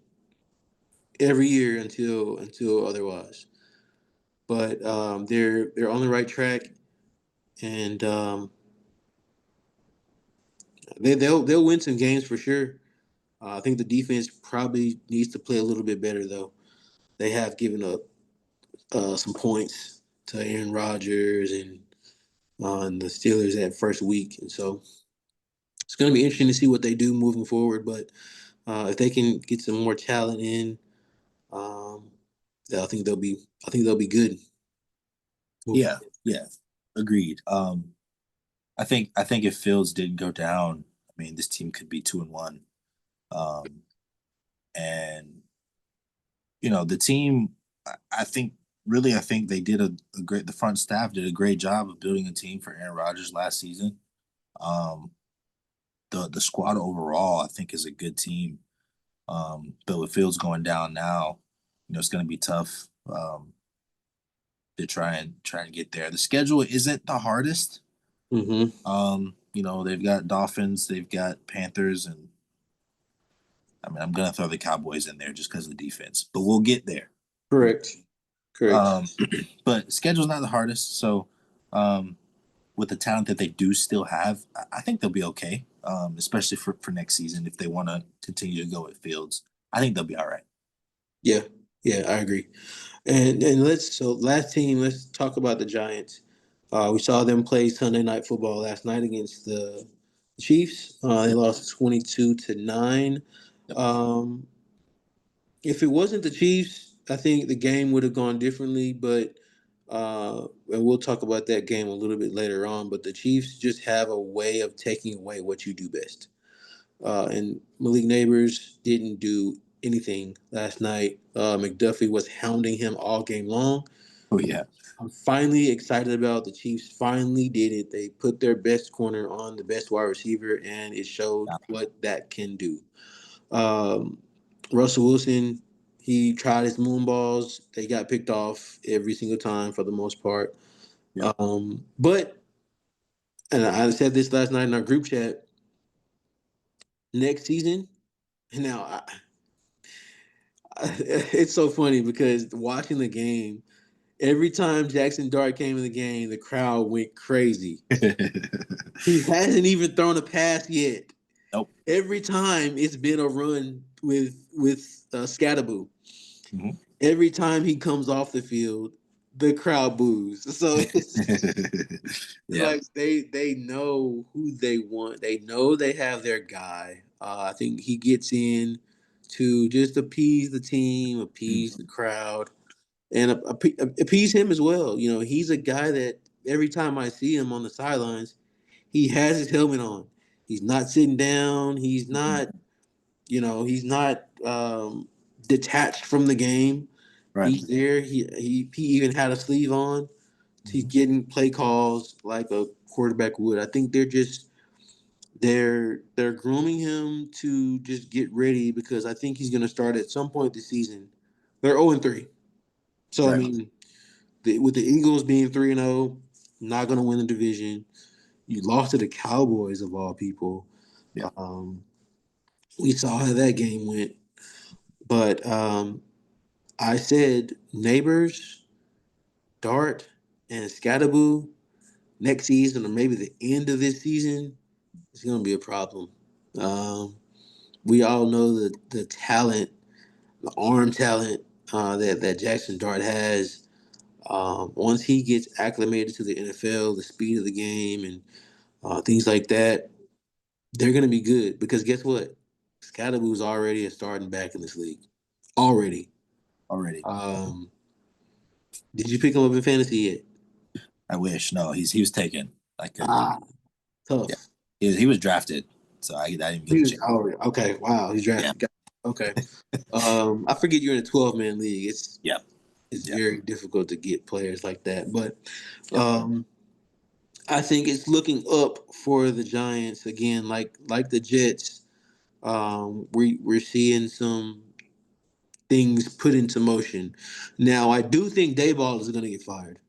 every year until otherwise. But they're on the right track, and they'll win some games for sure. I think the defense probably needs to play a little bit better though. They have given up some points to Aaron Rodgers and on the Steelers that first week, and so it's going to be interesting to see what they do moving forward. But if they can get some more talent in, um, yeah, I think they'll be good moving. Yeah. Yeah. Agreed. I think if Fields didn't go down, I mean, this team could be 2-1. Um, and the team, I think, really, I think they did a great. The front staff did a great job of building a team for Aaron Rodgers last season. Um, the squad overall, I think, is a good team. But with Fields going down now, it's going to be tough to try and get there. The schedule isn't the hardest. Hmm. They've got Dolphins, they've got Panthers, and I mean, I'm gonna throw the Cowboys in there just because of the defense, but we'll get there. We'll, Correct. Correct. Um, but schedule's not the hardest. So, um, with the talent that they do still have, I think they'll be okay. Especially for next season if they want to continue to go with Fields. I think they'll be all right. Yeah, yeah, I agree. And last team, let's talk about the Giants. We saw them play Sunday night football last night against the Chiefs. They Yep. lost 22-9. Yep. Um, if it wasn't the Chiefs, I think the game would have gone differently. But and we'll talk about that game a little bit later on. But the Chiefs just have a way of taking away what you do best. And Malik Neighbors didn't do anything last night. McDuffie was hounding him all game long. Oh yeah. I'm finally excited about the Chiefs. Finally did it. They put their best corner on the best wide receiver, and it showed what that can do. Um, Russell Wilson, he tried his moon balls. They got picked off every single time for the most part. Yep. But and I said this last night in our group chat. Next season, now it's so funny because watching the game, every time Jackson Dart came in the game, the crowd went crazy. He hasn't even thrown a pass yet. Nope. Every time it's been a run with Scatterboo. Mhm. Every time he comes off the field, the crowd boos. So it's Yeah. like they know who they want. They know they have their guy. I think he gets in to just appease the team, appease Mhm. the crowd, and appease him as well. You know, he's a guy that every time I see him on the sidelines, he has his helmet on. He's not sitting down. He's Mhm. not, he's not detached from the game. Right. He's there. He even had a sleeve on. He's Mhm. getting play calls like a quarterback would. I think they're grooming him to just get ready because I think he's going to start at some point this season. They're 0-3. So I Right. mean, with the Eagles being 3-0, not going to win the division. You lost to the Cowboys of all people. Yeah. Um, we saw how that game went, but I said neighbors, Dart, and Scatterboo next season or maybe the end of this season is going to be a problem. Um, we all know the talent, the arm talent that Jackson Dart has. Once he gets acclimated to the NFL, the speed of the game, and things like that, they're going to be good because guess what? Scatterboo's already a starting back in this league. Already. Already. Um, did you pick him up in fantasy yet? I wish. No, he was taken. I couldn't. Ah, Yeah. tough. He was drafted, so I didn't get He a was chance. already okay. Wow, he's Yeah. drafted. Okay. I forget you're in a 12-man league. Yep. It's Yep. very difficult to get players like that. But Yep. I think it's looking up for the Giants again, like the Jets. We're seeing some things put into motion. Now, I do think Dayball is going to get fired.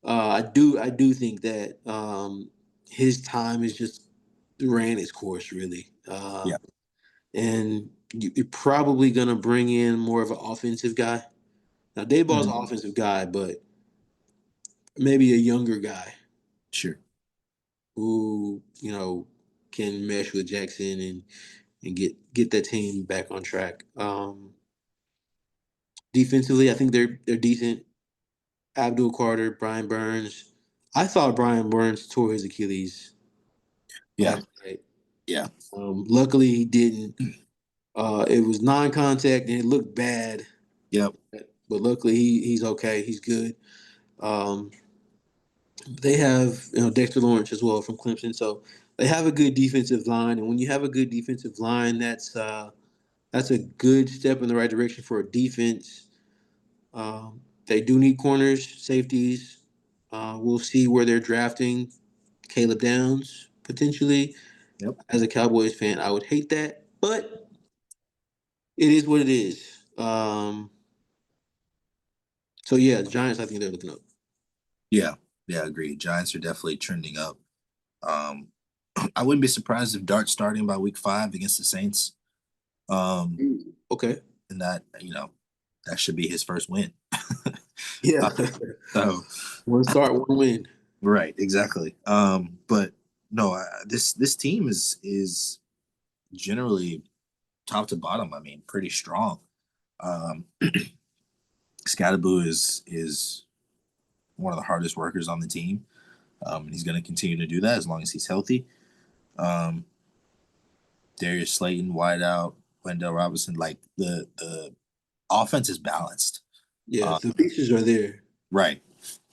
I do think that his time is just ran its course, really. Yeah. And you're probably going to bring in more of an offensive guy. Now, Dayball's Mhm. an offensive guy, but maybe a younger guy Sure. who can mesh with Jackson and get that team back on track. Defensively, I think they're decent. Abdul Carter, Brian Burns. I thought Brian Burns tore his Achilles Yeah. last night. Yeah. Luckily, he didn't. It was non-contact and it looked bad, Yep. but luckily he's okay. He's good. Um, they have Dexter Lawrence as well from Clemson, so they have a good defensive line. And when you have a good defensive line, that's a good step in the right direction for a defense. They do need corners, safeties. We'll see where they're drafting Caleb Downs potentially. Yep. As a Cowboys fan, I would hate that, but it is what it is. So yeah, the Giants, I think they're looking up. Yeah. Yeah. Agreed. Giants are definitely trending up. Um, I wouldn't be surprised if Dart starting by week 5 against the Saints. Um, Okay. and that should be his first win. Yeah. Uh, so One start, one win. right, exactly. But no, this team is generally top to bottom. I mean, pretty strong. Um, Scadaboo is one of the hardest workers on the team, and he's going to continue to do that as long as he's healthy. Um, Darius Slayton, wideout, Wendell Robinson, like the offense is balanced. Yeah, Uh, the pieces are there. right,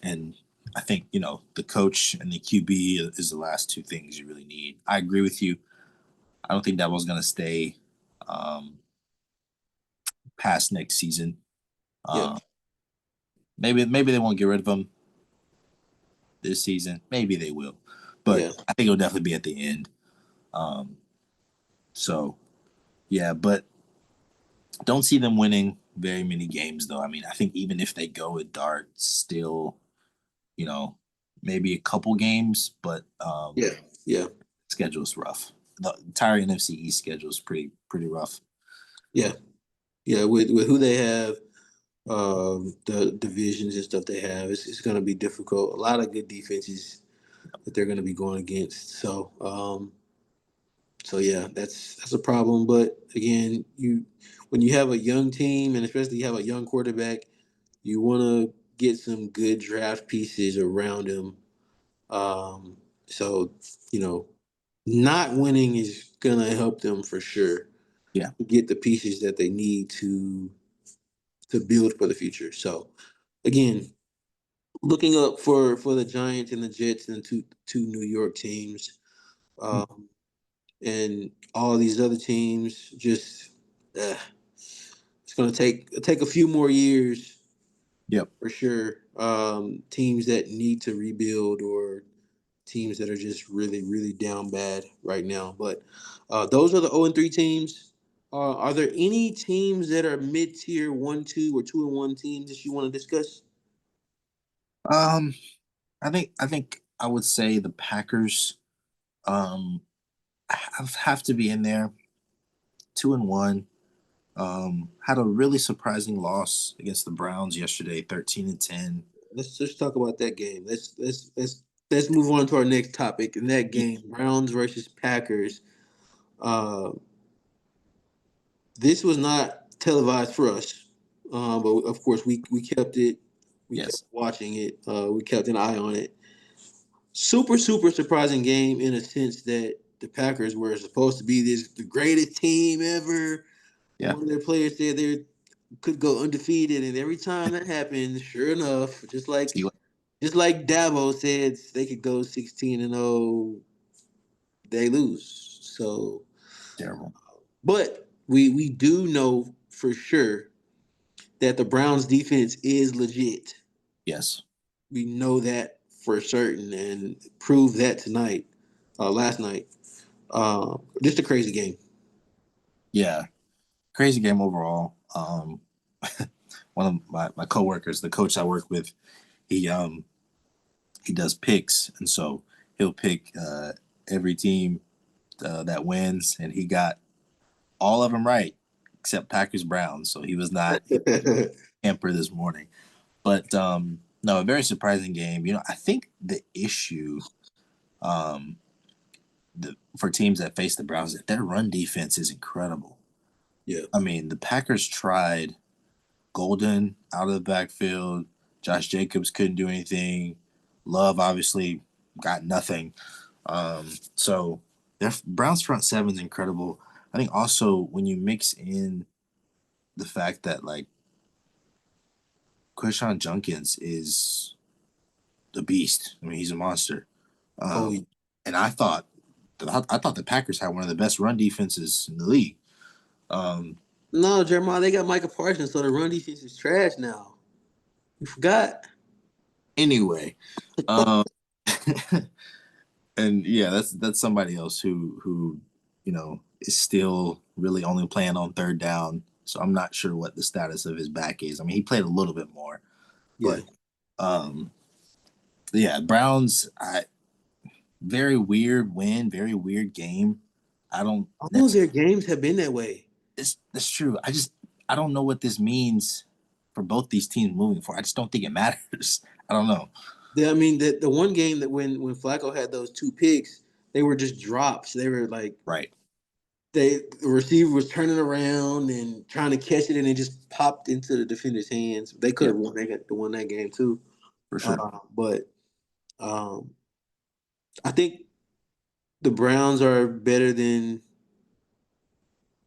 and I think the coach and the QB is the last two things you really need. I agree with you. I don't think that was going to stay um, past next season. Yeah, Uh, maybe they won't get rid of him this season. Maybe they will, but yeah, I think it'll definitely be at the end. Um, so yeah, but don't see them winning very many games though. I mean, I think even if they go with Dart, still, you know, maybe a couple games, but yeah, yeah, schedule's rough. The entire NFC East schedule is pretty rough. yeah, yeah. With who they have, the divisions and stuff they have, it's going to be difficult. A lot of good defenses that they're going to be going against. So yeah, that's a problem. But again, when you have a young team and especially you have a young quarterback, you want to get some good draft pieces around him. Um, so you know, not winning is gonna help them for sure Yeah. to get the pieces that they need to build for the future. So again, looking up for the Giants and the Jets and the two New York teams. Um, and all these other teams just it's going to take a few more years Yep. for sure. Teams that need to rebuild or teams that are just really down bad right now. But those are the 0-3 teams. Are there any teams that are mid tier 1-2 or 2-1 teams that you want to discuss? Um, I think I would say the Packers um have to be in there. 2-1. Had a really surprising loss against the Browns yesterday, 13-10. Let's just talk about that game. Let's move on to our next topic. In that game, Browns versus Packers. Uh, this was not televised for us, but of course we kept it. We kept Yes. watching it. We kept an eye on it. Super surprising game in a sense that the Packers were supposed to be the greatest team ever. Yeah. One of their players said they could go undefeated, and every time that happened, sure enough, See what? just like Dabo said, they could go 16-0, they lose. So, Terrible. but we do know for sure that the Browns defense is legit. Yes. We know that for certain and proved that tonight, last night. Just a crazy game. Yeah. Crazy game overall. One of my coworkers, the coach I work with, he he does picks, and so he'll pick every team that wins, and he got all of them right except Packers Browns. So he hamper this morning. But no, a very surprising game. I think the issue um, for teams that face the Browns, that their run defense is incredible. Yeah. I mean, the Packers tried Golden out of the backfield. Josh Jacobs couldn't do anything. Love obviously got nothing. So their Browns front seven is incredible. I think also when you mix in the fact that like Quishon Junkins is the beast. I mean, he's a monster. Oh Um, and I thought the Packers had one of the best run defenses in the league. Um, no, Jeremiah, they got Micah Parsons, so the run defense is trash now. You forgot. anyway, um, and yeah, that's somebody else who is still really only playing on third down. So I'm not sure what the status of his back is. I mean, he played a little bit more, Yeah. but um, yeah, Browns. Very weird win, very weird game. I don't. All of their games have been that way. That's true. I don't know what this means for both these teams moving forward. I just don't think it matters. I don't know. I mean, the one game that when Flacco had those two picks, they were just drops. They were like Right. the receiver was turning around and trying to catch it, and it just popped into the defender's hands. They could Yep. have won. They got to won that game too. For sure. But um, I think the Browns are better than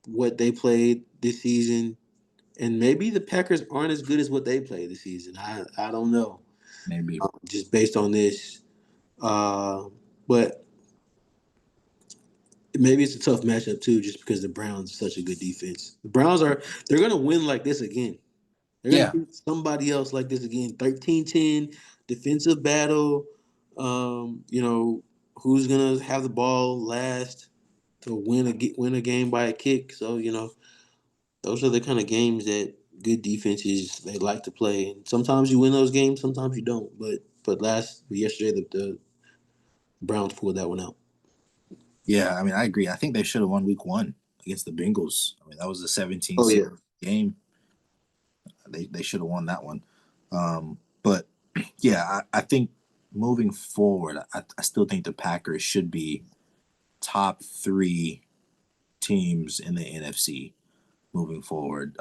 what they played this season, and maybe the Packers aren't as good as what they played this season. I don't know, Maybe. just based on this. Uh, but maybe it's a tough matchup too, just because the Browns are such a good defense. The Browns they're gonna win like this again. They're gonna Yeah. beat somebody else like this again. 13-10 defensive battle. You know, who's gonna have the ball last to win a game by a kick. So, you know, those are the kind of games that good defenses they like to play. And sometimes you win those games, sometimes you don't. But yesterday the Browns pulled that one out. Yeah. I mean, I agree. I think they should have won week 1 against the Bengals. I mean, that was a 17 Oh seed yeah. game. They should have won that one. But yeah, I think moving forward, I still think the Packers should be top 3 teams in the NFC moving forward.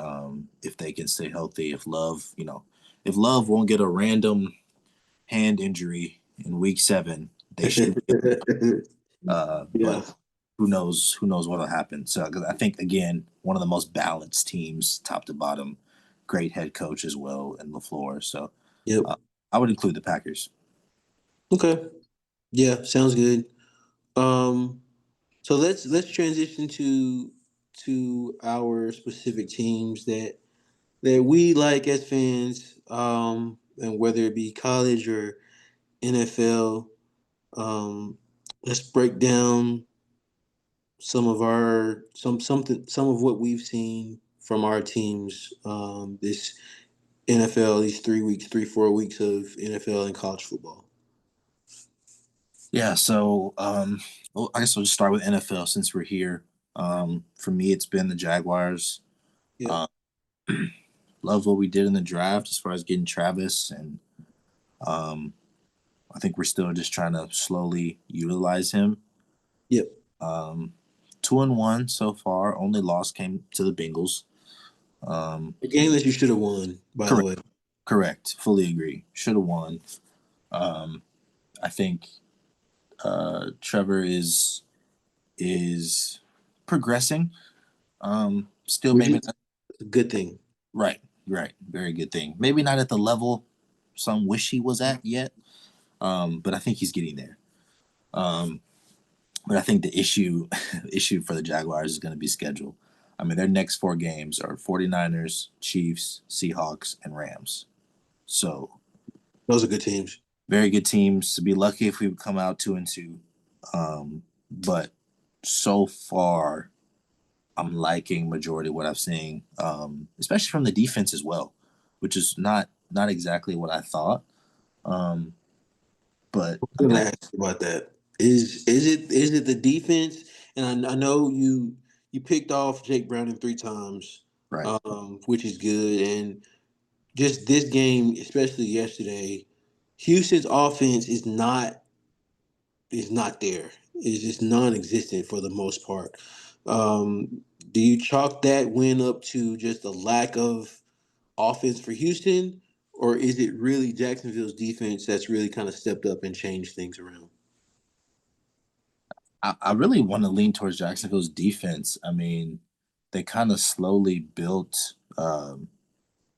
If they can stay healthy, if Love won't get a random hand injury in week 7, they should be. But Yeah. who knows what'll happen. So 'cause I think again, one of the most balanced teams, top to bottom, great head coach as well, and LaFleur. So Yep. uh, I would include the Packers. Okay. Yeah, sounds good. Um so let's transition to our specific teams that we like as fans, and whether it be college or NFL. Um, let's break down some of what we've seen from our teams, this NFL, these 3 weeks, 4 weeks of NFL and college football. Yeah. So well, I guess I'll just start with NFL since we're here. For me, it's been the Jaguars. Yep. Uh, love what we did in the draft as far as getting Travis, and um, I think we're still just trying to slowly utilize him. Yep. Um, 2-1 so far. Only loss came to the Bengals. Um, A game that you should have won, by the correct, way. correct. Fully agree. Should have won. Um, I think Trevor is progressing. Still Which maybe is not a good thing. right, right. Very good thing. Maybe not at the level some wish he was at yet. But I think he's getting there. Um, but I think the issue for the Jaguars is going to be schedule. I mean, their next 4 games are 49ers, Chiefs, Seahawks, and Rams. So Those are good teams. very good teams. To be lucky if we would come out 2-2. But so far, I'm liking majority of what I'm seeing, especially from the defense as well, which is not exactly what I thought. Um, but I'm I mean, gonna ask you about that. Is it the defense? And I know you picked off Jake Browning 3 times, right. which is good. And just this game, especially yesterday, Houston's offense is not there. It's just non-existent for the most part. Um, do you chalk that win up to just a lack of offense for Houston, or is it really Jacksonville's defense that's really kind of stepped up and changed things around? I really want to lean towards Jacksonville's defense. I mean, they kind of slowly built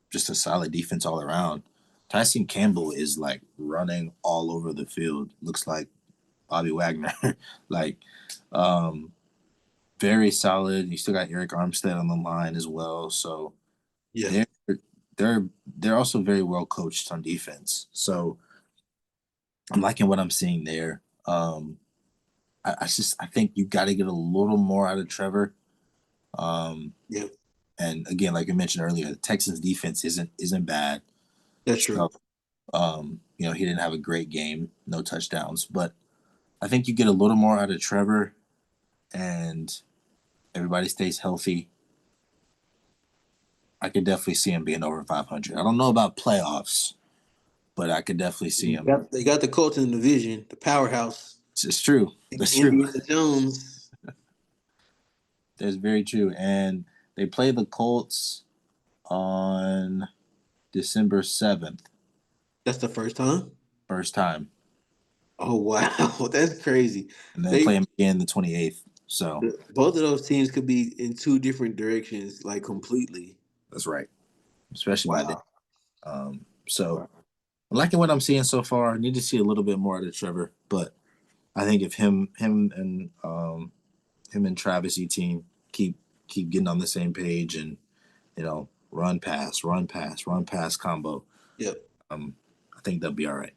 just a solid defense all around. Tyson Campbell is like running all over the field. Looks like Bobby Wagner. like, um, very solid. You still got Eric Armstead on the line as well. So Yeah. they're they're they're also very well coached on defense. So I'm liking what I'm seeing there. I think you got to get a little more out of Trevor. Um, Yeah, and again, like I mentioned earlier, the Texans defense isn't bad. that's true. So he didn't have a great game, no touchdowns, but I think you get a little more out of Trevor, and everybody stays healthy. I could definitely see him being over 500. I don't know about playoffs, but I could definitely see him. They got the Colts in the division, the powerhouse, It's true. That's true. Indiana Jones. That's very true. And they play the Colts on December 7th, That's the first time. first time. Oh wow, that's crazy. And then play They him again the 28th. So both of those teams could be in two different directions, like completely. that's right, especially by then. Wow. So Wow. I'm liking what I'm seeing so far. I need to see a little bit more out of Trevor, but I think if him and Travis Etienne keep getting on the same page and run pass, run pass, run pass combo, Yep. um, I think they'll be all right.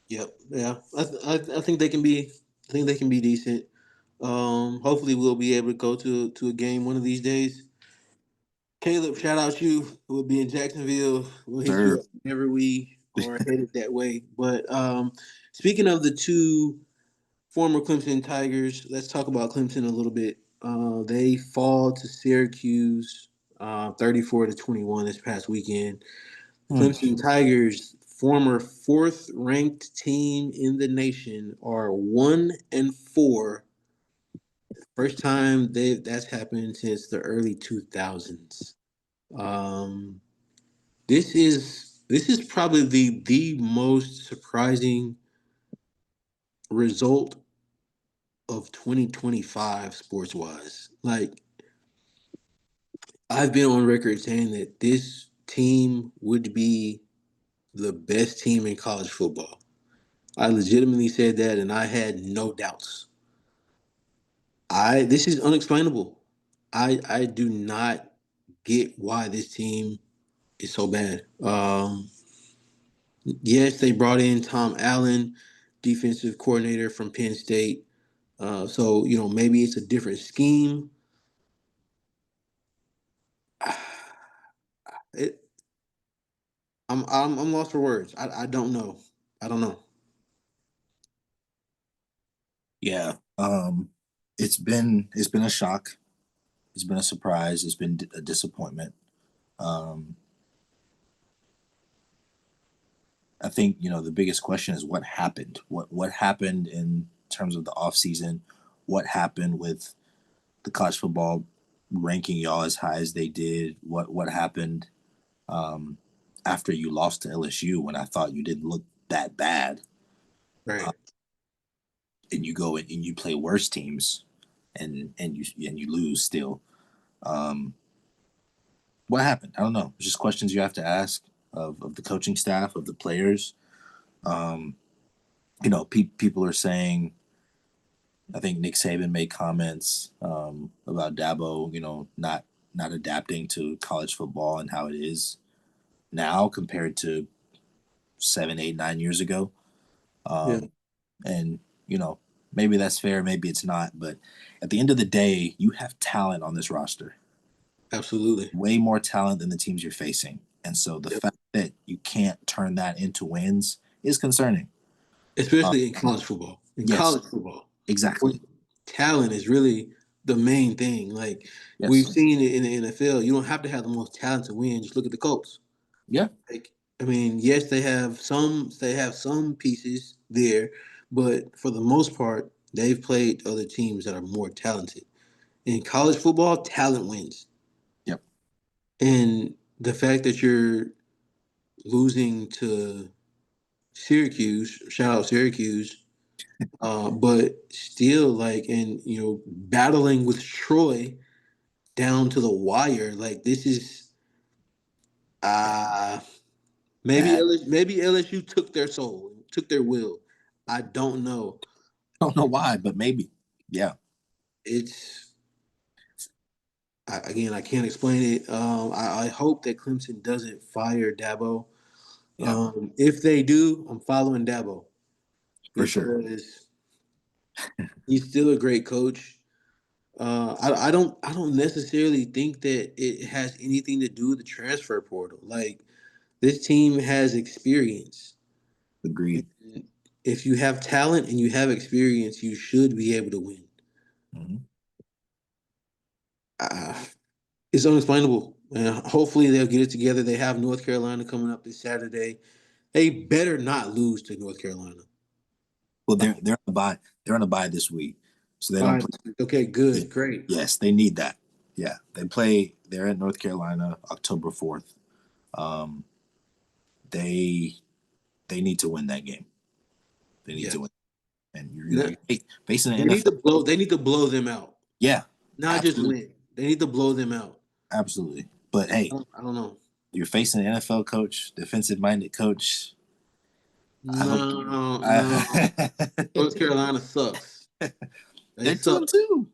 Yep. Yeah. I think they can be. I think they can be decent. Hopefully we'll be able to go to a game one of these days. Caleb, shout out you. We'll be in Jacksonville. We'll hit you Sure. up whenever we are headed that way. But speaking of the two former Clemson Tigers, let's talk about Clemson a little bit. They fall to Syracuse 34-21 this past weekend. Hmm. Clemson Tigers, former fourth ranked team in the nation, are 1-4. First time that's happened since the early 2000s. Um, this is probably the most surprising result of 2025 sports wise. Like I've been on record saying that this team would be the best team in college football. I legitimately said that and I had no doubts. I This is unexplainable. I do not get why this team is so bad. Yes, they brought in Tom Allen, defensive coordinator from Penn State. So maybe it's a different scheme. It, I'm lost for words. I don't know. I don't know. Yeah. It's been a shock. It's been a surprise. It's been a disappointment. Um, I think the biggest question is what happened. What happened in terms of the offseason? What happened with the college football ranking y'all as high as they did? What happened um, after you lost to LSU when I thought you didn't look that bad, uh, Right. and you go and you play worse teams and you lose still. Um, what happened? I don't know. It's just questions you have to ask of the coaching staff, of the players. Um, people are saying. I think Nick Saban made comments about Dabo, not adapting to college football and how it is now compared to 7, 8, 9 years ago. Yeah. Um, and maybe that's fair, maybe it's not. But at the end of the day, you have talent on this roster, Absolutely. way more talent than the teams you're facing. And so the Yep. fact that you can't turn that into wins is concerning. Uh, Especially in college football. In yes, college football, when exactly. talent is really the main thing. Like we've Yes. seen it in the NFL. You don't have to have the most talent to win. Just look at the Colts. Yeah. Like I mean, yes, they have some pieces there, but for the most part, they've played other teams that are more talented. In college football, talent wins. Yep. And the fact that you're losing to Syracuse, shout out Syracuse, but still like and battling with Troy down to the wire, like this is uh Bad. maybe LSU took their soul, took their will. I don't know. I don't know why, but maybe. Yeah. It's again, I can't explain it. I hope that Clemson doesn't fire Dabo. Yeah. If they do, I'm following Dabo For sure. because he's still a great coach. I don't necessarily think that it has anything to do with the transfer portal. Like this team has experience. Agreed. And if you have talent and you have experience, you should be able to win. Hmm. Uh, it's unexplainable. And hopefully they'll get it together. They have North Carolina coming up this Saturday. They better not lose to North Carolina. Well, Like, they're on a bye. They're on a bye this week, so they don't fine. play. Okay, Yeah. good, great. Yes, they need that. Yeah, they play. They're at North Carolina October 4th. Um, they they need to win that game. They need Yeah. to win, and Now, you're facing an they need NFL. to blow. They need to blow them out, Yeah, not just absolutely, win. They need to blow them out. absolutely. But hey, I don't know. you're facing an NFL coach, defensive minded coach. I hope. No, no. I, North Carolina sucks. They they're two suck. and two.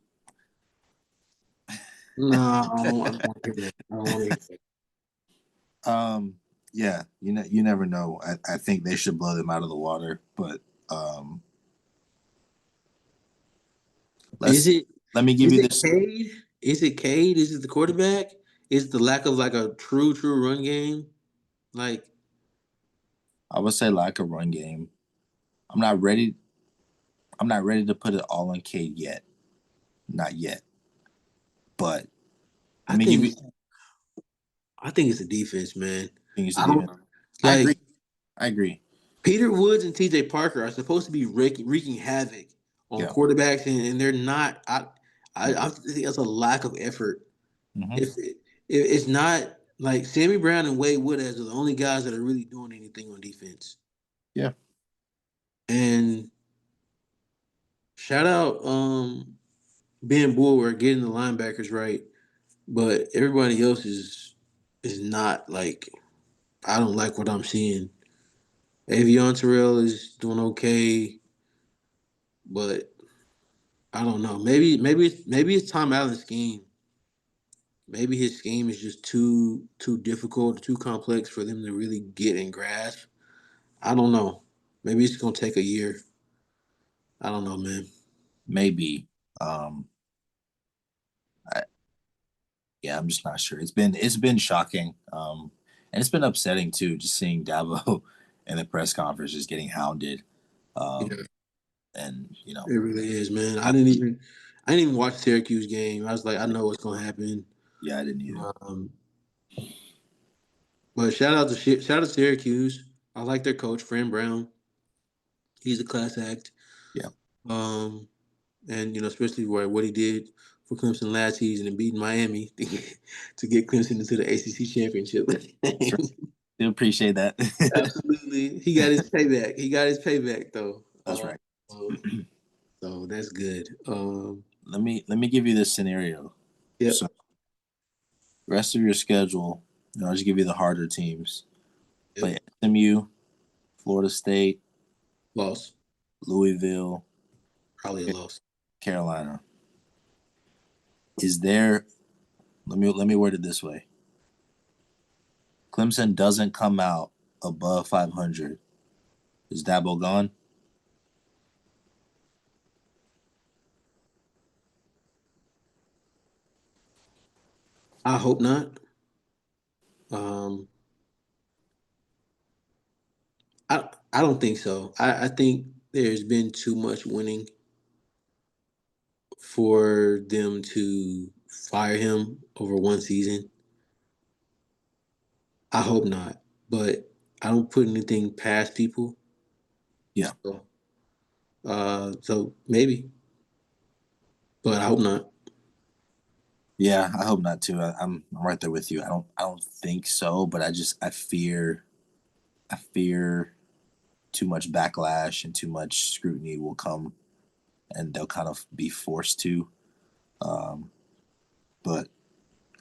No, I don't want to hear that. I don't want to hear that. Um, yeah, you never know. I think they should blow them out of the water, but um, Is let's it? let me give Is you it this. Cade? Is it Cade? Is it the quarterback? Is it the lack of like a true run game? Like I would say like a run game. I'm not ready. I'm not ready to put it all on Cade yet. Not yet. But let I me give think you it's I think it's the defense, man. things to I defense. don't I agree. like I agree. Peter Woods and TJ Parker are supposed to be wreaking havoc on Yeah. quarterbacks, and they're not. Mm-hmm. I think that's a lack of effort. Mm-hmm. If it's not like Sammy Brown and Wade Woodhead are the only guys that are really doing anything on defense. Yeah. And shout out Ben Bulwer getting the linebackers right, but everybody else is not like I don't like what I'm seeing. Avion Terrell is doing okay, but I don't know. Maybe it's Tom Allen's scheme. Maybe his scheme is just too difficult, too complex for them to really get and grasp. I don't know. Maybe it's gonna take a year. I don't know, man. Maybe. Um, I, yeah, I'm just not sure. It's been shocking. And it's been upsetting too, just seeing Dabo in the press conference just getting hounded. Um, Yeah, and it really is, man. I, I didn't even watch Syracuse game. I was like, I know what's gonna happen. yeah, I didn't either. Um, but shout out to Syracuse. I like their coach, Fran Brown. He's a class act. Yeah, Um, and especially what he did for Clemson last season and beating Miami to get Clemson into the ACC championship. that's right. I appreciate that. Absolutely, he got his payback. He got his payback though. That's right. So that's good. Let me give you this scenario. Yep, So rest of your schedule, I'll just give you the harder teams. yep. Play SMU, Florida State, Loss, Louisville, probably a loss. Carolina. Is there let me word it this way. Clemson doesn't come out above 500. Is Dabo gone? I hope not. Um, I don't think so. I think there's been too much winning for them to fire him over one season. I hope not, but I don't put anything past people. Yeah. So maybe, but I hope not. Yeah, I hope not too. I'm right there with you. I don't think so, but I fear too much backlash and too much scrutiny will come and they'll kind of be forced to. Um, but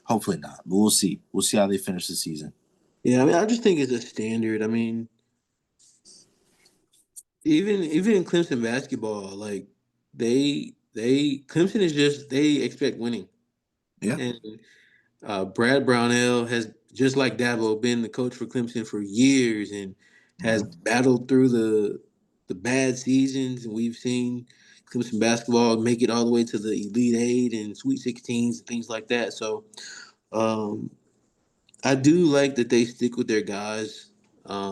hopefully not. But we'll see. We'll see how they finish the season. Yeah, I mean, I just think it's a standard. I mean, even in Clemson basketball, like they Clemson is just they expect winning, Yeah. and Brad Brownell has just like Dabo been the coach for Clemson for years and has Mhm. battled through the bad seasons, and we've seen Clemson basketball make it all the way to the Elite Eight and Sweet 16s and things like that. So um, I do like that they stick with their guys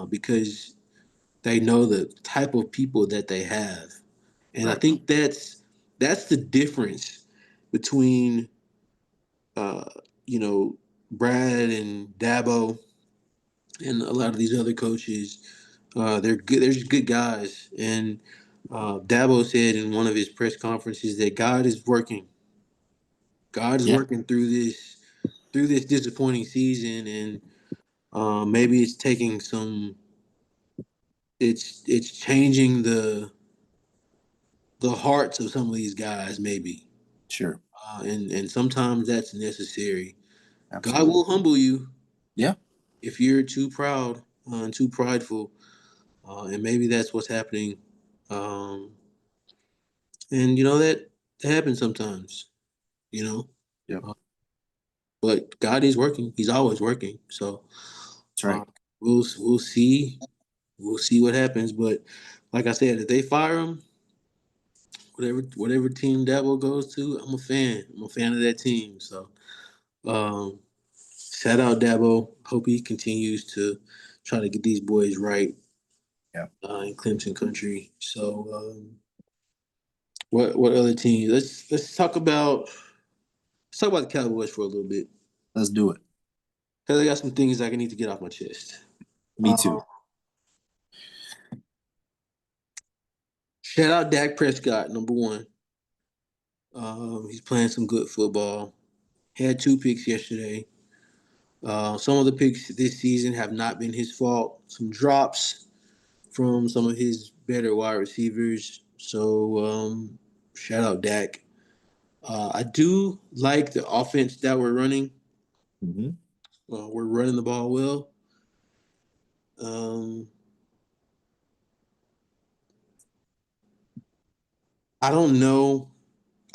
because they know the type of people that they have, and I Right. think that's the difference between uh, you know Brad and Dabo and a lot of these other coaches. They're good. They're just good guys. And Dabo said in one of his press conferences that God is working. God is Yeah, working through this disappointing season, and maybe it's taking some. It's changing the hearts of some of these guys, maybe. sure, And sometimes that's necessary. God absolutely. will humble you Yeah, if you're too proud and too prideful, and maybe that's what's happening. Um, and that happens sometimes. You know, yep, uh, but God is working. He's always working. So that's right. uh, we'll see what happens. But like I said, if they fire him, whatever team Dabo goes to, I'm a fan. I'm a fan of that team. So um, shout out Dabo. Hope he continues to try to get these boys right Yeah, in Clemson country. So what other teams? Let's talk about the Cowboys for a little bit let's do it. because I got some things I need to get off my chest. Me Um, too. Shout out Dak Prescott, number one. He's playing some good football. Had two picks yesterday. Some of the picks this season have not been his fault. Some drops from some of his better wide receivers. So shout out Dak. I do like the offense that we're running. Hmm. We're running the ball well. Um, I don't know.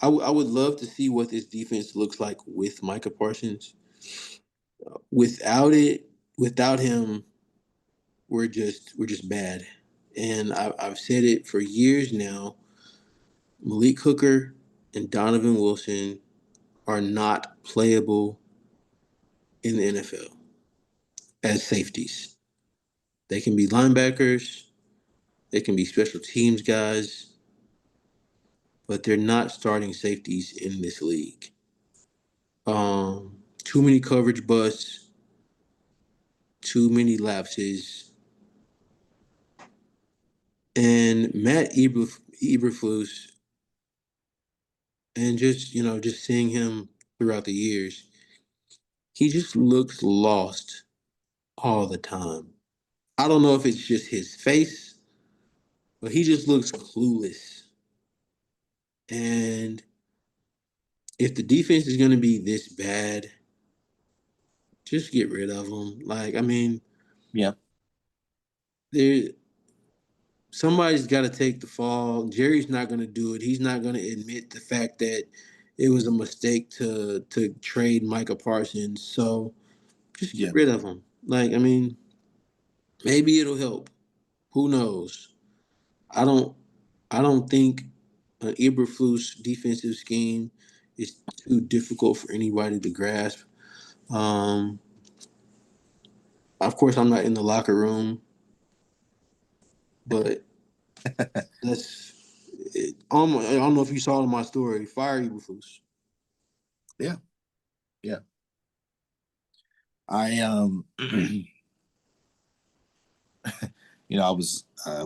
I would love to see what this defense looks like with Micah Parsons. Without it, without him, we're just bad. And I've said it for years now. Malik Hooker and Donovan Wilson are not playable in the NFL as safeties. They can be linebackers, they can be special teams guys, but they're not starting safeties in this league. Too many coverage busts, too many lapses, and Matt Eberflus, and just seeing him throughout the years, he just looks lost all the time. I don't know if it's just his face, but he just looks clueless. And if the defense is going to be this bad, just get rid of him. Like, I mean, Yeah, there somebody's got to take the fall. Jerry's not going to do it. He's not going to admit the fact that it was a mistake to trade Micah Parsons. So just get yeah, rid of him. Like, I mean, maybe it'll help. Who knows? I don't. I don't think an Eberflus defensive scheme is too difficult for anybody to grasp. Um, of course, I'm not in the locker room, but that's. I don't know if you saw in my story. Fire Eberflus. yeah, yeah. I I was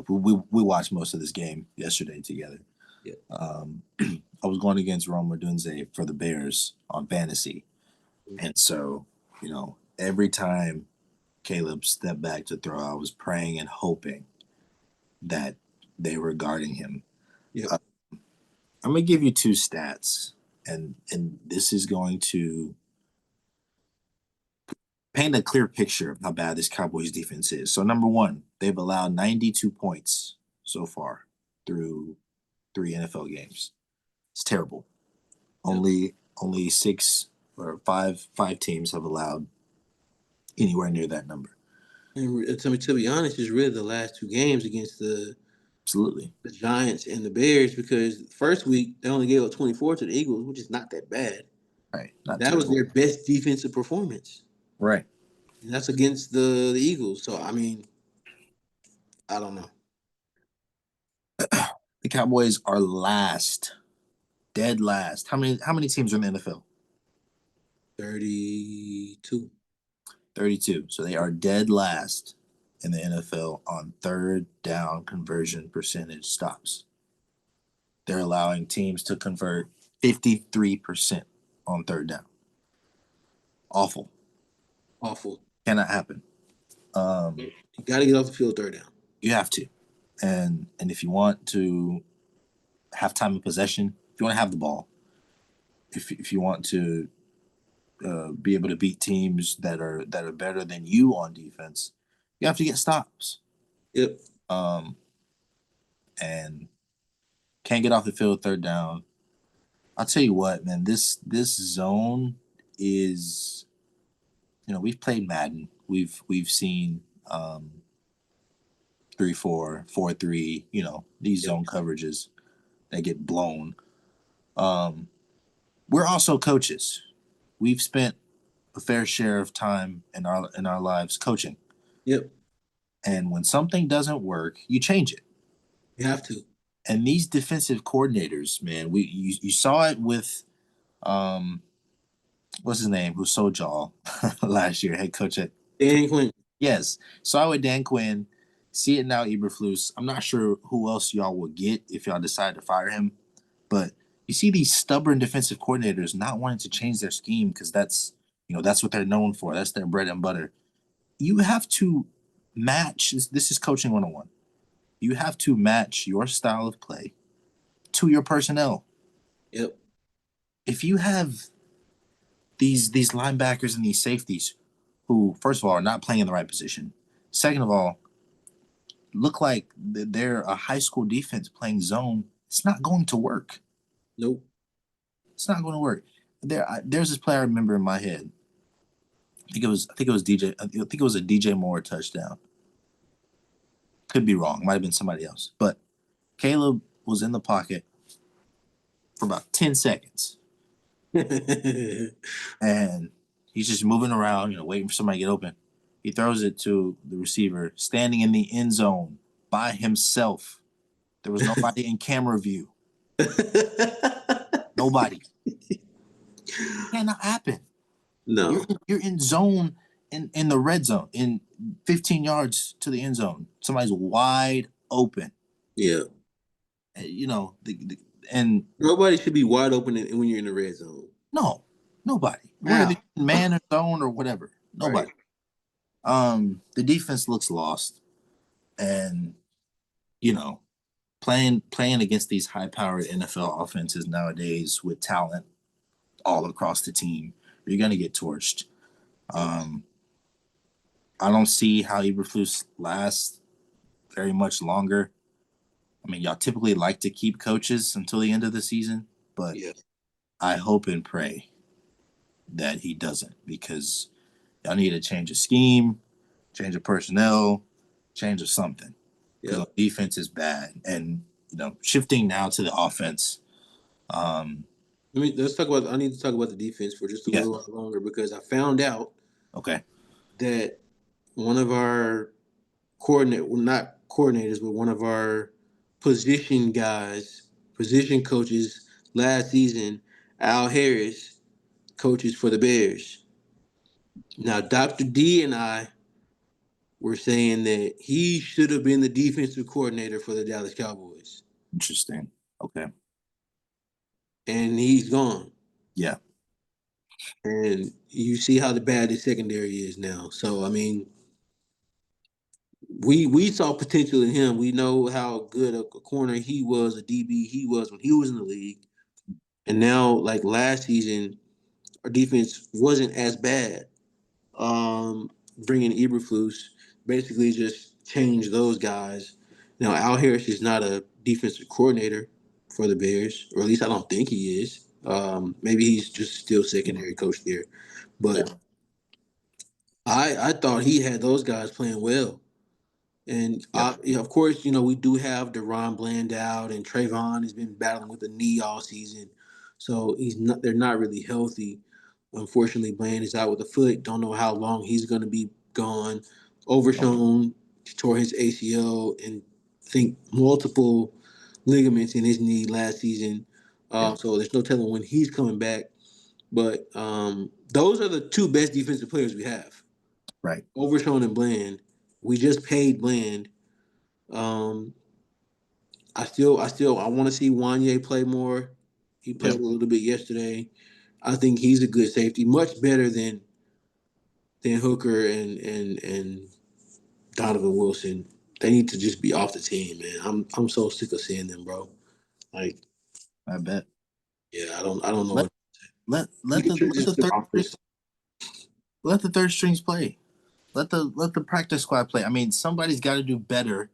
we watched most of this game yesterday together. Yeah. I was going against Roma Dunze for the Bears on fantasy, and so every time Caleb stepped back to throw, I was praying and hoping that they were guarding him. Yep. Uh, I'm gonna give you two stats, and this is going to paint a clear picture of how bad this Cowboys defense is. So number one, they've allowed 92 points so far through three NFL games. It's terrible. Yep. Only six or five teams have allowed anywhere near that number. And to be honest, it's really the last two games against Absolutely. the Giants and the Bears because first week they only gave up 24 to the Eagles, which is not that bad. Right. Not That was terrible. their best defensive performance. Right. And that's against the Eagles. So I mean, I don't know. The Cowboys are last, dead last. How many teams are in the NFL? 32. Two. 32. So they are dead last in the NFL on third down conversion percentage stops. They're allowing teams to convert 53% on third down. Awful. Awful. Cannot happen. You got to get off the field third down. You have to. And if you want to have time of possession, if you want to have the ball, if you want to be able to beat teams that are better than you on defense, you have to get stops. Yep. Um, and can't get off the field third down. I'll tell you what, man. This zone is, we've played Madden. We've seen 3-4, 4-3. These Yep. zone coverages that get blown. Um, we're also coaches. We've spent a fair share of time in our lives coaching. Yep. And when something doesn't work, you change it. You have to. And these defensive coordinators, man, you saw it with um what's his name, who's Sojal last year, head coach at Dan Quinn. yes. Saw it with Dan Quinn, see it now, Eberflus. I'm not sure who else y'all will get if y'all decide to fire him, but you see these stubborn defensive coordinators not wanting to change their scheme because that's what they're known for. That's their bread and butter. You have to match. This is coaching 101. You have to match your style of play to your personnel. Yep. If you have these linebackers and these safeties who, first of all, are not playing in the right position, second of all, look like they're a high school defense playing zone, it's not going to work. Nope. It's not going to work. There's this player I remember in my head. I think it was DJ. I think it was a DJ Moore touchdown. Could be wrong. Might have been somebody else. But Caleb was in the pocket for about 10 seconds. And he's just moving around, waiting for somebody to get open. He throws it to the receiver standing in the end zone by himself. There was nobody in camera view. Nobody. Cannot happen. You're No. you're in zone in the red zone in 15 yards to the end zone. Somebody's wide open. Yeah. And Nobody should be wide open when you're in the red zone. no, nobody. Whether How? you're man or zone or whatever, Right. nobody. The defense looks lost, and you know, playing against these high-powered NFL offenses nowadays with talent all across the team, you're gonna get torched. Yep. Um, I don't see how Eberflus lasts very much longer. I mean, y'all typically like to keep coaches until the end of the season, but Yeah. I hope and pray that he doesn't because y'all need to change a scheme, change of personnel, change of something because Yep. our defense is bad. And shifting now to the offense. Um, Let's talk about. I need to talk about the defense for just a yeah, little while longer because I found out okay, that one of our well, not coordinators, but one of our position guys, position coaches last season, Al Harris, coaches for the Bears. Now, Dr. D and I were saying that he should have been the defensive coordinator for the Dallas Cowboys, interesting. Okay, and he's gone. yeah, And you see how the bad the secondary is now. So, I mean, we saw potential in him. We know how good a corner he was, a DB he was when he was in the league. And now, like last season, our defense wasn't as bad. Bringing Eberflus basically just changed those guys. Now, Al Harris is not a defensive coordinator for the Bears, or at least I don't think he is. Maybe he's just still secondary coach there. yeah, But I thought he had those guys playing well. And yep, of course, we do have Deron Bland out, and Trayvon has been battling with a knee all season, so he's not. They're not really healthy. Unfortunately, Bland is out with a foot. Don't know how long he's going to be gone. okay, Overshown tore his ACL and think multiple ligaments in his knee last season. yeah, So there's no telling when he's coming back. But those are the two best defensive players we have. Right. Overshown and Bland. We just paid Bland. Um, I want to see Wanye play more. He played Yep. a little bit yesterday. I think he's a good safety, much better than Hooker and Donovan Wilson. They need to just be off the team, man. I'm so sick of seeing them, bro. Like, I bet. yeah, I don't know Let what you let can the trick let this the to third string, offense. let the third strings play. Let the practice squad play. I mean, somebody's got to do better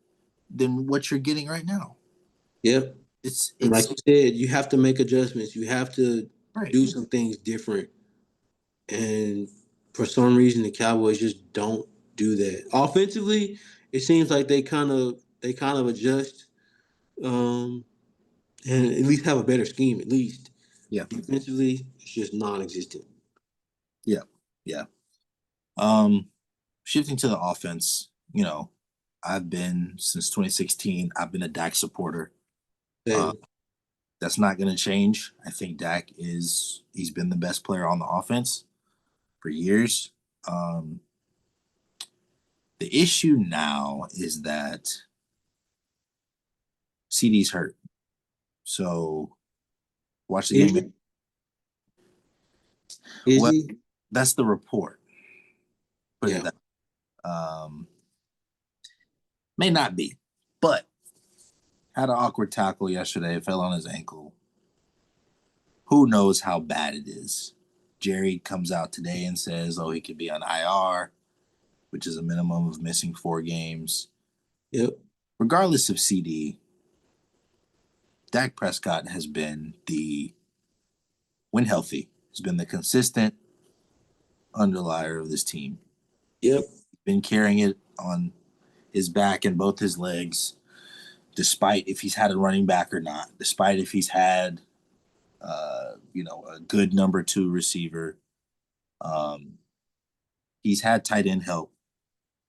than what you're getting right now. Yep. And like It's you said, you have to make adjustments. You have to right. do some things different. And for some reason, the Cowboys just don't do that. Offensively, it seems like they kind of adjust, um, and at least have a better scheme. At least Yeah. defensively, it's just non-existent. Yeah. Yeah. Um, Shifting to the offense, I've been since 2016. I've been a Dak supporter. Uh, Same. that's not going to change. I think Dak he's been the best player on the offense for years. Um, the issue now is that CD's hurt. So watch the Is game. he? Is Well, he? that's the report. Put it Yeah. that. May not be, but had an awkward tackle yesterday. Fell on his ankle. Who knows how bad it is? Jerry comes out today and says, "Oh, he could be on IR, which is a minimum of missing 4 games." Yep. Regardless of CD, Dak Prescott has been when healthy, has been the consistent underlier of this team. Yep. He's been carrying it on his back and both his legs, despite if he's had a running back or not, despite if he's had, a good number two receiver. Um, he's had tight end help,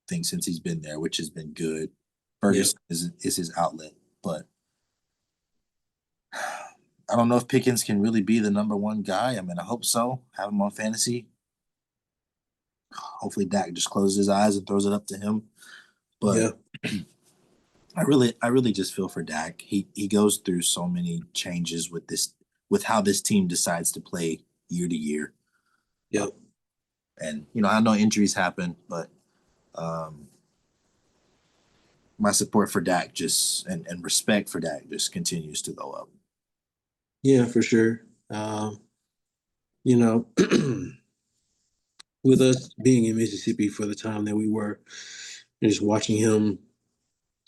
I think, since he's been there, which has been good. Yep. Ferguson is his outlet, but I don't know if Pickens can really be the number one guy. I mean, I hope so. Have him on fantasy. Hopefully, Dak just closes his eyes and throws it up to him. But Yeah. I really just feel for Dak. He goes through so many changes with how this team decides to play year to year. Uh, Yep. and I know injuries happen, but um, my support for Dak and respect for Dak just continues to go up. Yeah, for sure. You know, with us being in Mississippi for the time that we were, and just watching him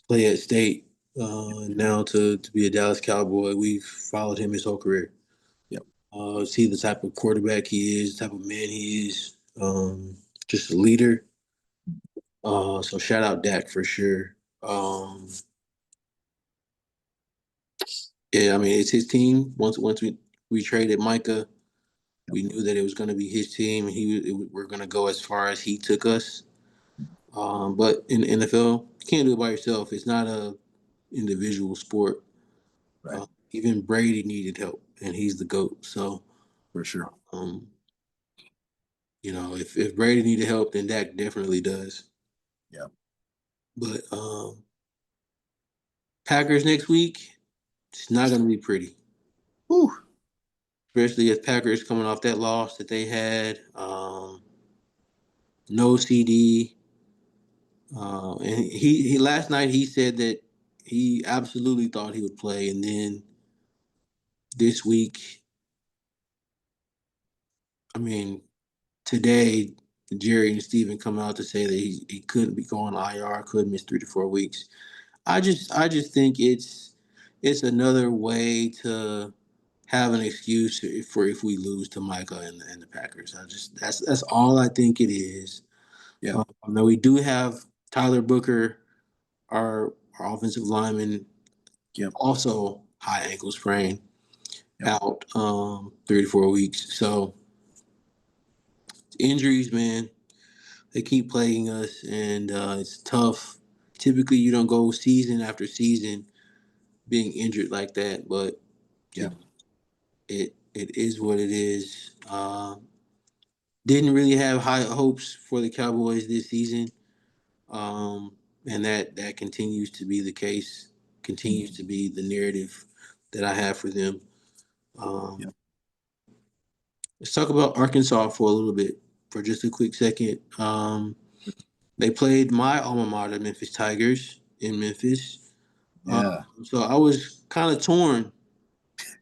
play at State, now to be a Dallas Cowboy, we've followed him his whole career. Yep. See the type of quarterback he is, the type of man he is, just a leader. So shout out Dak for sure. Yeah, I mean it's his team. Once we traded Micah, Yep. we knew that it was going to be his team, and we're going to go as far as he took us. But in the NFL, you can't do it by yourself. It's not a individual sport. Right. Even Brady needed help, and he's the GOAT. So, For sure. um, if Brady needed help, then Dak definitely does. Yep. But Packers next week, it's not going to be pretty, Whew. especially if Packers coming off that loss that they had. No CD, and he last night he said that he absolutely thought he would play, and then this week, I mean, today Jerry and Steven come out to say that he couldn't be going IR, could miss 3 to 4 weeks. I just think it's another way to have an excuse for if we lose to Micah and the Packers. That's all I think it is. Yep. Now we do have Tyler Booker, our offensive lineman, Yep. also high ankle sprain, Yep. out 3 to 4 weeks. So injuries, man, they keep plaguing us, and it's tough. Typically, you don't go season after season being injured like that, but you Yep. know it. It is what it is. Didn't really have high hopes for the Cowboys this season, and that continues to be the case. Continues to be the narrative that I have for them. Yeah. Um, let's talk about Arkansas for a little bit, for just a quick second. They played my alma mater, Memphis Tigers, in Memphis. Yeah. So I was kind of torn.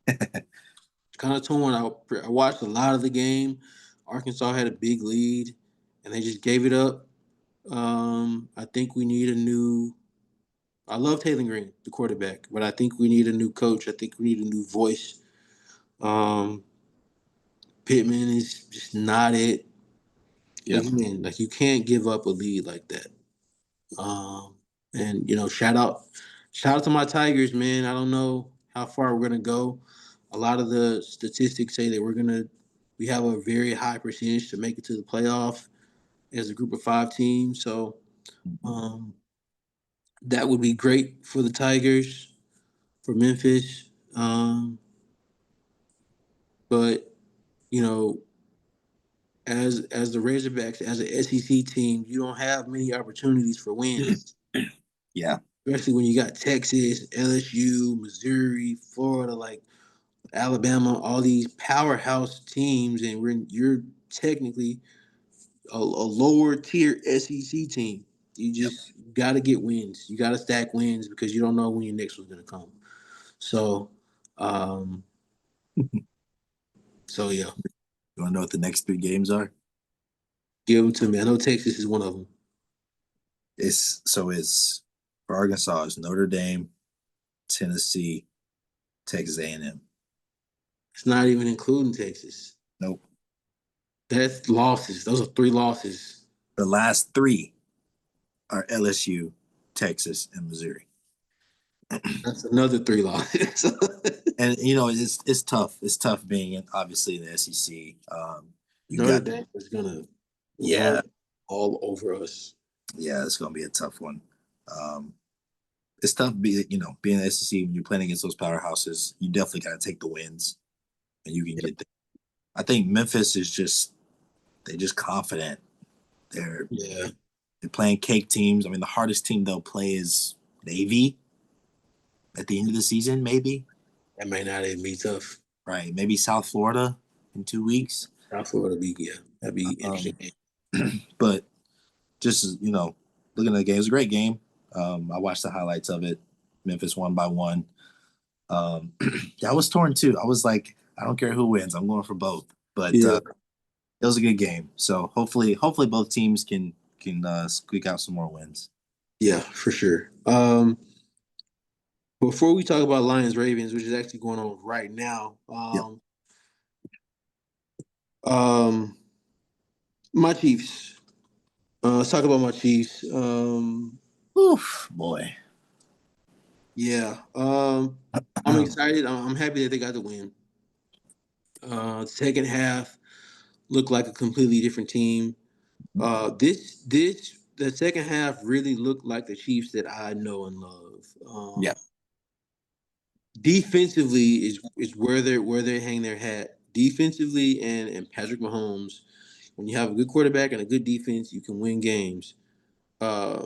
I watched a lot of the game. Arkansas had a big lead, and they just gave it up. I think we need a new. I love Taylor Green, the quarterback, but I think we need a new coach. I think we need a new voice. Um, Pittman is just not it. Yep. Again, like you can't give up a lead like that. Um, and shout out to my Tigers, man. I don't know how far we're gonna go. A lot of the statistics say that we have a very high percentage to make it to the playoff as a group of five teams. So Mhm. um, that would be great for the Tigers, for Memphis. But you know, as the Razorbacks, as an SEC team, you don't have many opportunities for wins, Yeah. especially when you got Texas, LSU, Missouri, Florida, like Alabama, all these powerhouse teams, and you're technically a lower tier SEC team. You Yep. just got to get wins. You got to stack wins because you don't know when your next one's gonna come. So, um, so yeah, You want to know what the next three games are? give them to me. I know Texas is one of them. It's for Arkansas. It's Notre Dame, Tennessee, Texas A&M. It's not even including Texas. Nope. That's losses. Those are three losses. The last three are LSU, Texas, and Missouri. That's another three losses. And it's tough. It's tough being obviously in the SEC. You Notre got Dame is gonna yeah, run all over us. yeah. It's gonna be a tough one. Um, it's tough being in the SEC when you're playing against those powerhouses. You definitely got to take the wins, and you can Yeah, get there. I think Memphis is they're just confident. They're yeah, they're playing cake teams. I mean, the hardest team they'll play is Navy at the end of the season, maybe. that may not even be tough. Right? Maybe South Florida in 2 weeks. South Florida be yeah, that'd be Um, interesting. but just looking at the game, it was a great game. I watched the highlights of it. Memphis won by one. Yeah, I was torn too. I was like, I don't care who wins. I'm going for both. But Yeah, it was a good game. So hopefully both teams can squeak out some more wins. yeah, for sure. Before we talk about Lions Ravens, which is actually going on right now, Yep. um, my Chiefs. Let's talk about my Chiefs. Oof, boy. Yeah. I'm excited. I'm happy that they got the win. Second half looked like a completely different team. This the second half really looked like the Chiefs that I know and love. Yeah, Defensively is where they hang their hat. Defensively and Patrick Mahomes, when you have a good quarterback and a good defense, you can win games. Uh,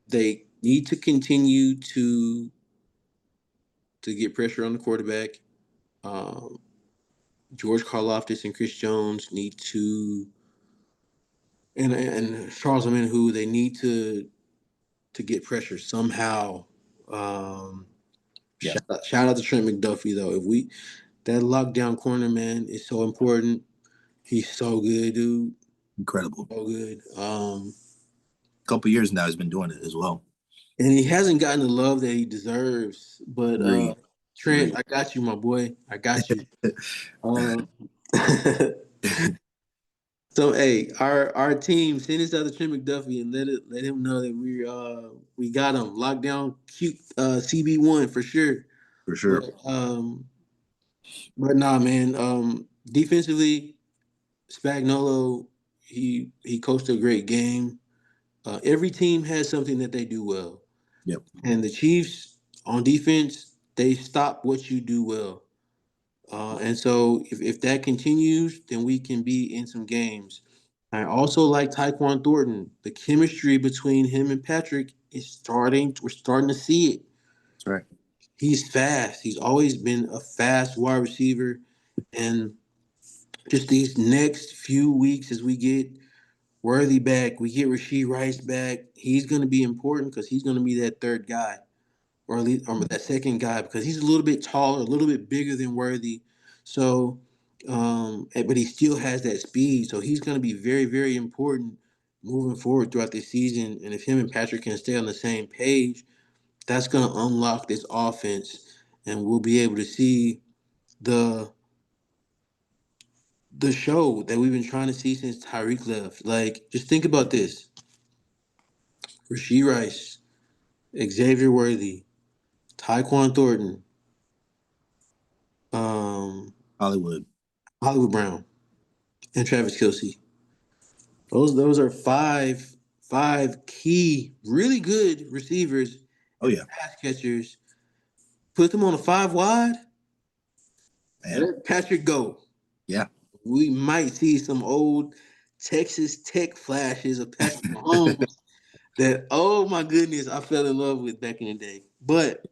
they need to continue to get pressure on the quarterback. Um, George Karlaftis and Chris Jones need to, and Charles who they need to get pressure somehow. Um, yeah, shout out to Trent McDuffie though. If we that lockdown corner man is so important. He's so good, dude. incredible. So good. A couple years now, he's been doing it as well. And he hasn't gotten the love that he deserves. But Agreed. Trent, Agreed. I got you, my boy. I got you. Um, so hey, our team send us out to Trent McDuffie and let him know that we got him locked down. Cute CB1 for sure. For But sure. nah, man. Defensively, Spagnolo he coached a great game. Every team has something that they do well, Yep. and the Chiefs on defense they stop what you do well. And so if that continues, then we can be in some games. I also like Tyquan Thornton. The chemistry between him and Patrick is starting. We're starting to see it. That's right. He's fast. He's always been a fast wide receiver, and just these next few weeks as we get Worthy back, we get Rasheed Rice back. He's going to be important because he's going to be that third guy, or at least or that second guy, because he's a little bit taller, a little bit bigger than Worthy. So, but he still has that speed. So he's going to be very, very important moving forward throughout this season. And if him and Patrick can stay on the same page, that's going to unlock this offense, and we'll be able to see the the show that we've been trying to see since Tyreek left. Like, just think about this: Rasheed Rice, Xavier Worthy, Tyquan Thornton, um, Hollywood. Hollywood Brown, and Travis Kelsey. Those are five key, really good receivers Oh and yeah, pass catchers. Put them on a five wide and man. let Patrick go. Yeah. We might see some old Texas Tech flashes of Patrick Mahomes that, oh my goodness, I fell in love with back in the day. But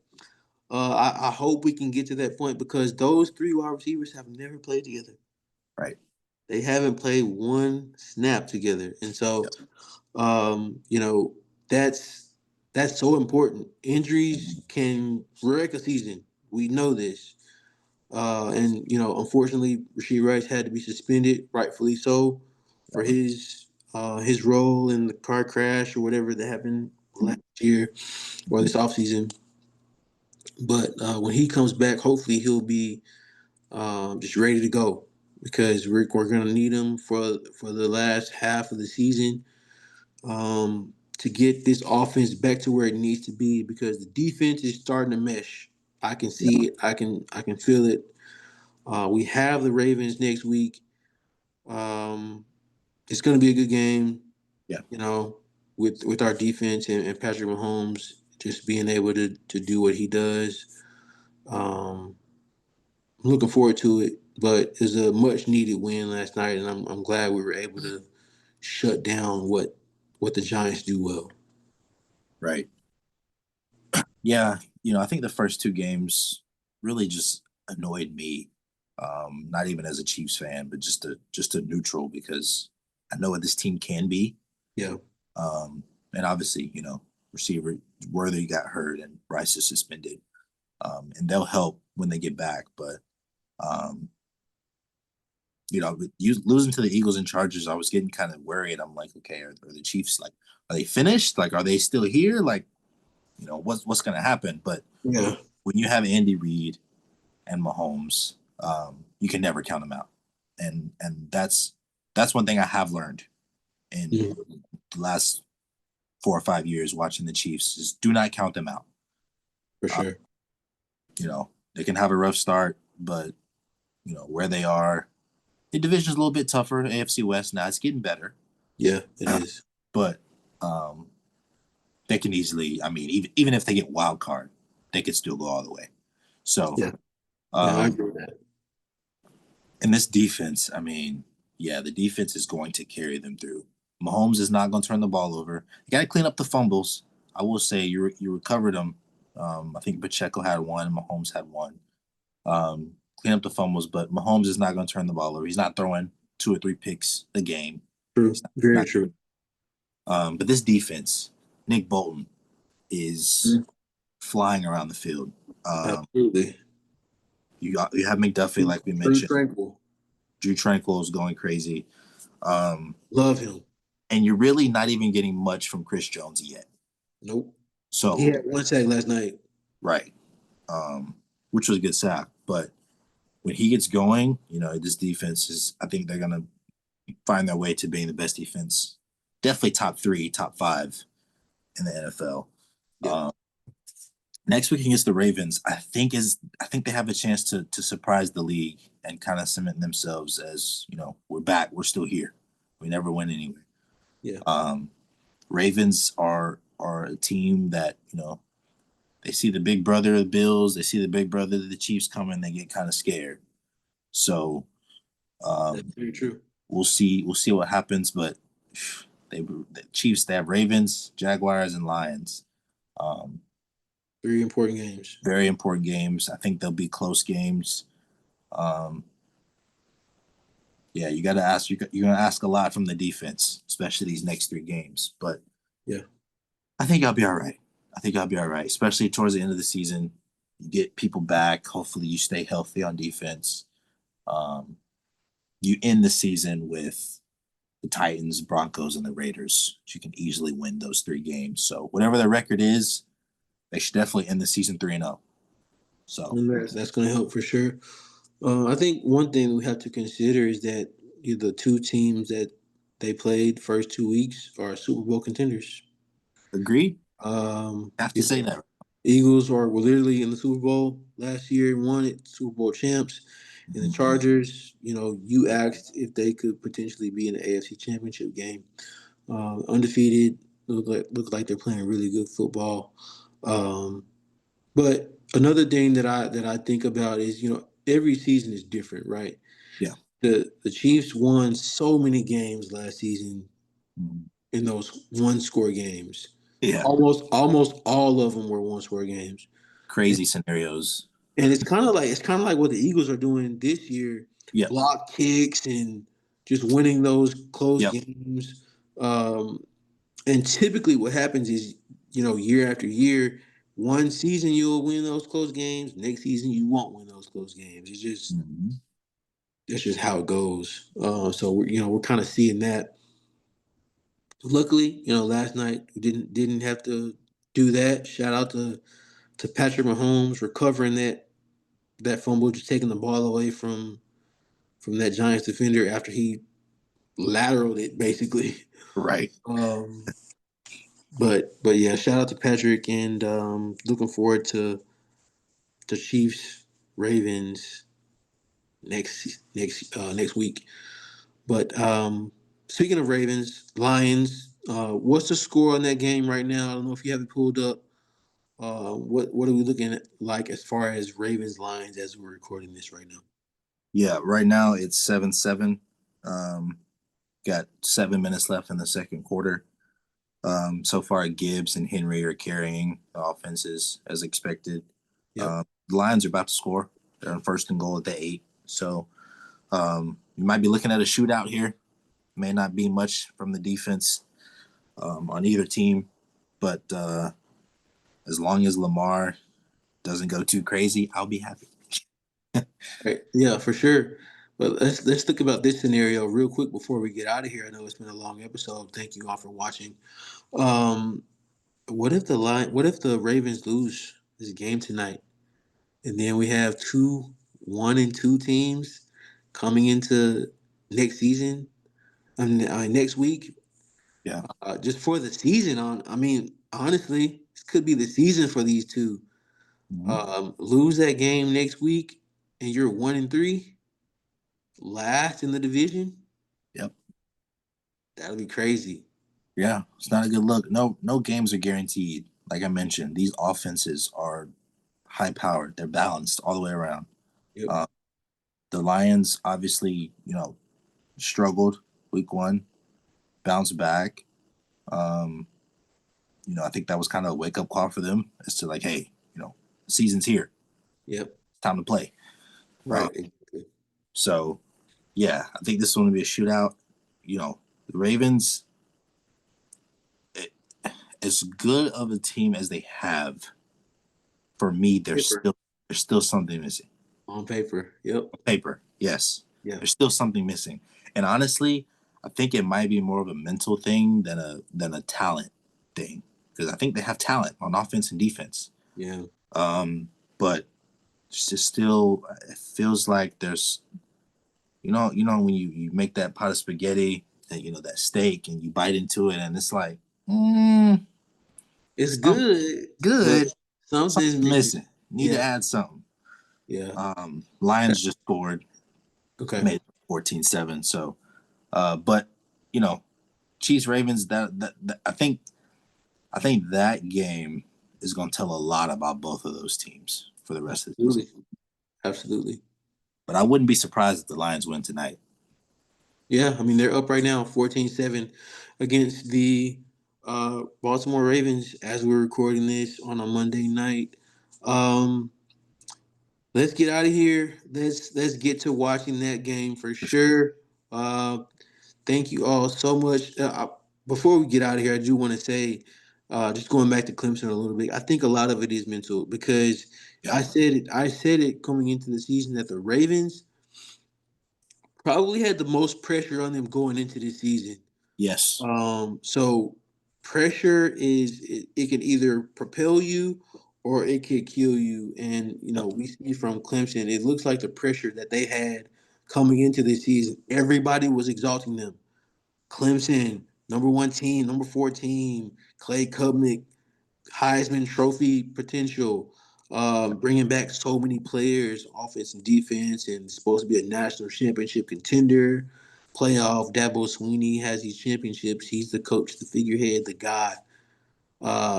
I hope we can get to that point because those three wide receivers have never played together. Right. They haven't played one snap together, and so you know that's that's so important. Injuries can wreck a season. We know this, and unfortunately, Rasheed Rice had to be suspended, rightfully so, for his role in the car crash or whatever that happened last year or this offseason. But when he comes back, hopefully he'll be just ready to go because we're going to need him for the last half of the season to get this offense back to where it needs to be because the defense is starting to mesh. I can Yeah. see it. I can feel it. We have the Ravens next week. Um, it's going to be a good game. Yeah. You know, with our defense and Patrick Mahomes just being able to do what he does. Um, I'm looking forward to it, but it's a much needed win last night, and I'm glad we were able to shut down what the Giants do well. Right. Yeah. I think the first two games really just annoyed me. Not even as a Chiefs fan, but just a neutral because I know what this team can be. Yeah, Um, and obviously, receiver Worthy got hurt and Rice is suspended. And they'll help when they get back. But um, with losing to the Eagles and Chargers, I was getting kind of worried. I'm like, okay, are the Chiefs like, are they finished? Like, are they still here? Like, what's going to happen? But yeah, when you have Andy Reid and Mahomes, you can never count them out. And that's one thing I have learned in mhm, the last 4 or 5 years watching the Chiefs is do not count them out. for Uh, sure. they can have a rough start, but where they are, the division's a little bit tougher. AFC West now it's getting better, Yeah, it is. but um, they can easily. I mean, even if they get wild card, they could still go all the way. So, Yeah, yeah, I um, agree with that. and this defense, I mean, yeah, the defense is going to carry them through. Mahomes is not going to turn the ball over. You got to clean up the fumbles. I will say you recovered them. I think Pacheco had one, Mahomes had one. Clean up the fumbles, but Mahomes is not going to turn the ball over. He's not throwing 2 or 3 picks a game. True, He's not, very not true. but this defense, Nick Bolton is Mhm. flying around the field. Absolutely. You have McDuffie, like we True mentioned. tranquil. Drew Tranquil is going crazy. Um, Love him. and you're really not even getting much from Chris Jones yet. Nope. He So, had one sack last night. right. Um, which was a good sack. But when he gets going, this defense is, I think they're going to find their way to being the best defense. Definitely top three, top five in the NFL. Yeah, Next week against the Ravens, I think they have a chance to surprise the league and kind of cement themselves as we're back, we're still here, we never went anywhere. yeah, Um, Ravens are a team that they see the big brother of the Bills, they see the big brother of the Chiefs coming, they get kind of scared. So That's um, very true. we'll see what happens. But the Chiefs, they have Ravens, Jaguars, and Lions. Um, Three important games. very important games. I think they'll be close games. Um, yeah, you got to ask. You're going to ask a lot from the defense, especially these next three games. But Yeah. I think I'll be all right. I think I'll be all right, especially towards the end of the season. You get people back. Hopefully, you stay healthy on defense. Um, you end the season with the Titans, Broncos, and the Raiders. You can easily win those three games. So whatever their record is, they should definitely end the season 3-0. So And that's going to help for sure. I think one thing we have to consider is that the two teams that they played first 2 weeks are Super Bowl contenders. agreed. I have to Yeah, say that. Eagles were literally in the Super Bowl last year, won it, Super Bowl champs. And the Mhm. Chargers, you asked if they could potentially be in the AFC Championship game. Undefeated, look like they're playing really good football. Um, but another thing that I think about is every season is different, right? Yeah. The Chiefs won so many games last season Mhm. in those one score games. Yeah. Almost all of them were one score games. Crazy scenarios. And it's kind of like what the Eagles are doing this year, Yep. block kicks and just winning those close Yep. games. And typically, what happens is, year after year, one season you'll win those close games. Next season you won't win those close games. It's just Mhm. that's just how it goes. So we're kind of seeing that. Luckily, last night we didn't have to do that. Shout out to Patrick Mahomes recovering that fumble, just taking the ball away from that Giants defender after he lateraled it basically. Right. Um, but yeah, shout out to Patrick and looking forward to the Chiefs Ravens next week. But speaking of Ravens Lions, what's the score on that game right now? I don't know if you have it pulled up. What are we looking at like as far as Ravens Lions as we're recording this right now? Yeah. Right now it's 7-7. Um, got 7 minutes left in the second quarter. So far, Gibbs and Henry are carrying the offenses as expected. Yep. The Lions are about to score. They're on first and goal at the 8. So you might be looking at a shootout here. May not be much from the defense on either team, but as long as Lamar doesn't go too crazy, I'll be happy. Right. Yeah, for sure. But let's think about this scenario real quick before we get out of here. I know it's been a long episode. Thank you all for watching. Um, what if the Ravens lose this game tonight, and then we have two 1-2 teams coming into next season, next week, Yeah. just for the season. I mean, honestly, this could be the season for these two. Mm-hmm. Lose that game next week, and you're 1-3, last in the division. Yep. That'll be crazy. Yeah. It's not a good look. No games are guaranteed. Like I mentioned, these offenses are high powered. They're balanced all the way around. Yep. Uh, the Lions obviously, struggled week one, bounced back. Um, I think that was kind of a wake up call for them as to like, hey, the season's here. Yep. It's time to play. Uh, Right. Exactly. so yeah, I think this is going to be a shootout. The Ravens, it, as good of a team as they have, for me, Paper. there's still something missing. On paper. Yep. Paper, yes, Yeah. there's still something missing. And honestly, I think it might be more of a mental thing than a talent thing because I think they have talent on offense and defense. Yeah. Um, but it's just still, it feels like there's when you make that pot of spaghetti and that steak and you bite into it and it's like, mm, It's some good, but good, something's something missing. missing. Need to Yeah. add something. Yeah. Lions just scored, Okay. made it 14-7. So, but you know, Chiefs Ravens. That I think that game is going to tell a lot about both of those teams for the rest of the season. Absolutely. Absolutely. But I wouldn't be surprised if the Lions win tonight. Yeah, I mean they're up right now 14-7 against the Baltimore Ravens as we're recording this on a Monday night. Um, let's get out of here. Let's get to watching that game for For sure. sure. Thank you all so much. Before we get out of here, I do want to say, just going back to Clemson a little bit, I think a lot of it is mental because Yep. I said it coming into the season that the Ravens probably had the most pressure on them going into this season. Yes. So pressure it can either propel you or it could kill you. And Yep. we see from Clemson, it looks like the pressure that they had coming into this season, everybody was exalting them. Clemson, number one team, number four team, Clay Kubnick, Heisman Trophy potential, bringing back so many players, offense and defense, and supposed to be a national championship contender. Playoff, Dabo Sweeney has these championships. He's the coach, the figurehead, the guy.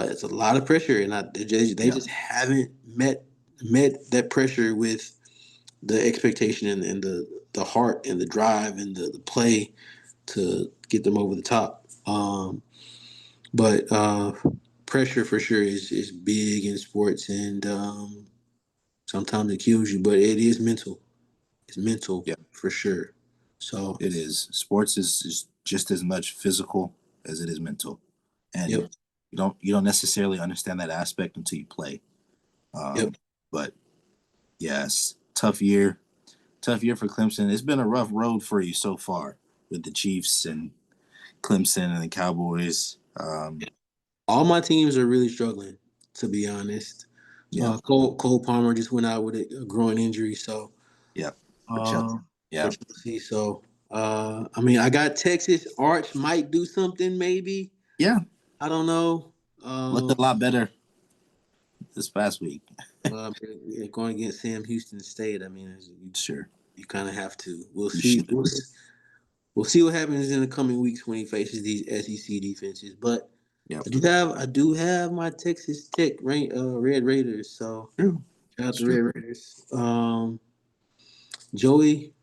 It's a lot of pressure, and they Yeah. just haven't met that pressure with the expectation and the heart and the drive and the play to get them over the top. But pressure for sure is big in sports, and sometimes it kills you. But it is mental. It's mental Yeah. for sure. So, It is. Sports is just as much physical as it is mental, and yep, you don't necessarily understand that aspect until you play. yep. But yes, tough year for Clemson. It's been a rough road for you so far with the Chiefs and Clemson and the Cowboys. All my teams are really struggling, to be honest. Yeah, Cole Palmer just went out with a groin injury, so yeah, for Chelsea. uh, for Yeah, Chelsea. So, I mean, I got Texas. Arch might do something, maybe. yeah. I don't know. Looked Um, a lot better this past week. well, yeah, going against Sam Houston State, I mean, Sure, you kind of have to. We'll you see. should. We'll see what happens in the coming weeks when he faces these SEC defenses. But Yep. I do have my Texas Tech Red Raiders. So True. shout out It's to true. Red Raiders. Joey,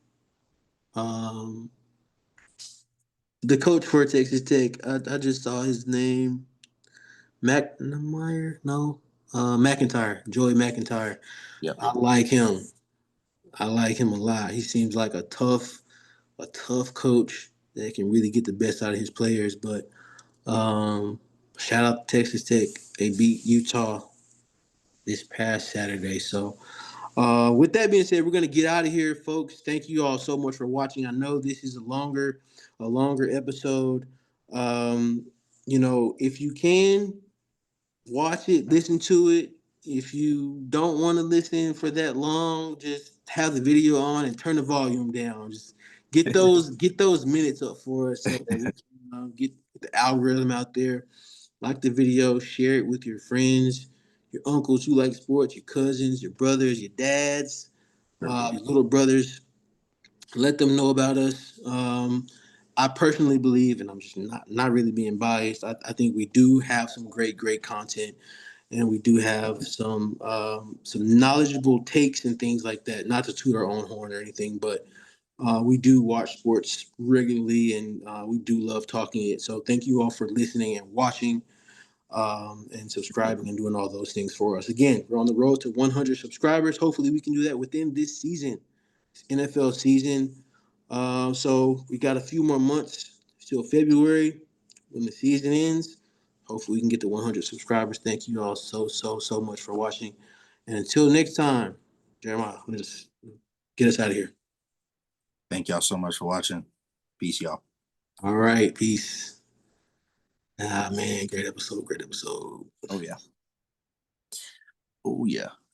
um, the coach for Texas Tech. I just saw his name. McNamara? No, McIntyre. Joey McIntyre. Yep. I like him. I like him a lot. He seems like a tough coach that can really get the best out of his players. But shout out to Texas Tech. They beat Utah this past Saturday. So with that being said, we're gonna get out of here, folks. Thank you all so much for watching. I know this is a longer episode. Um, if you can watch it, listen to it. If you don't want to listen for that long, just have the video on and turn the volume down. Just get those minutes up for us so that we can get the algorithm out there. Like the video, share it with your friends, your uncles who like sports, your cousins, your brothers, your dads, Sure. your little brothers. Let them know about us. I personally believe, and I'm just not really being biased. I think we do have some great content, and we do have some knowledgeable takes and things like that. Not to toot our own horn or anything, but we do watch sports regularly, and we do love talking it. So thank you all for listening and watching, and subscribing and doing all those things for us. Again, we're on the road to 100 subscribers. Hopefully, we can do that within this season, NFL season. So we got a few more months till February when the season ends. Hopefully, we can get to 100 subscribers. Thank you all so much for watching. And until next time, Jeremiah, let's get us out of here. Thank y'all so much for watching. Peace, y'all. All right, peace. Ah, man, great episode, great episode. Oh yeah. Oh yeah.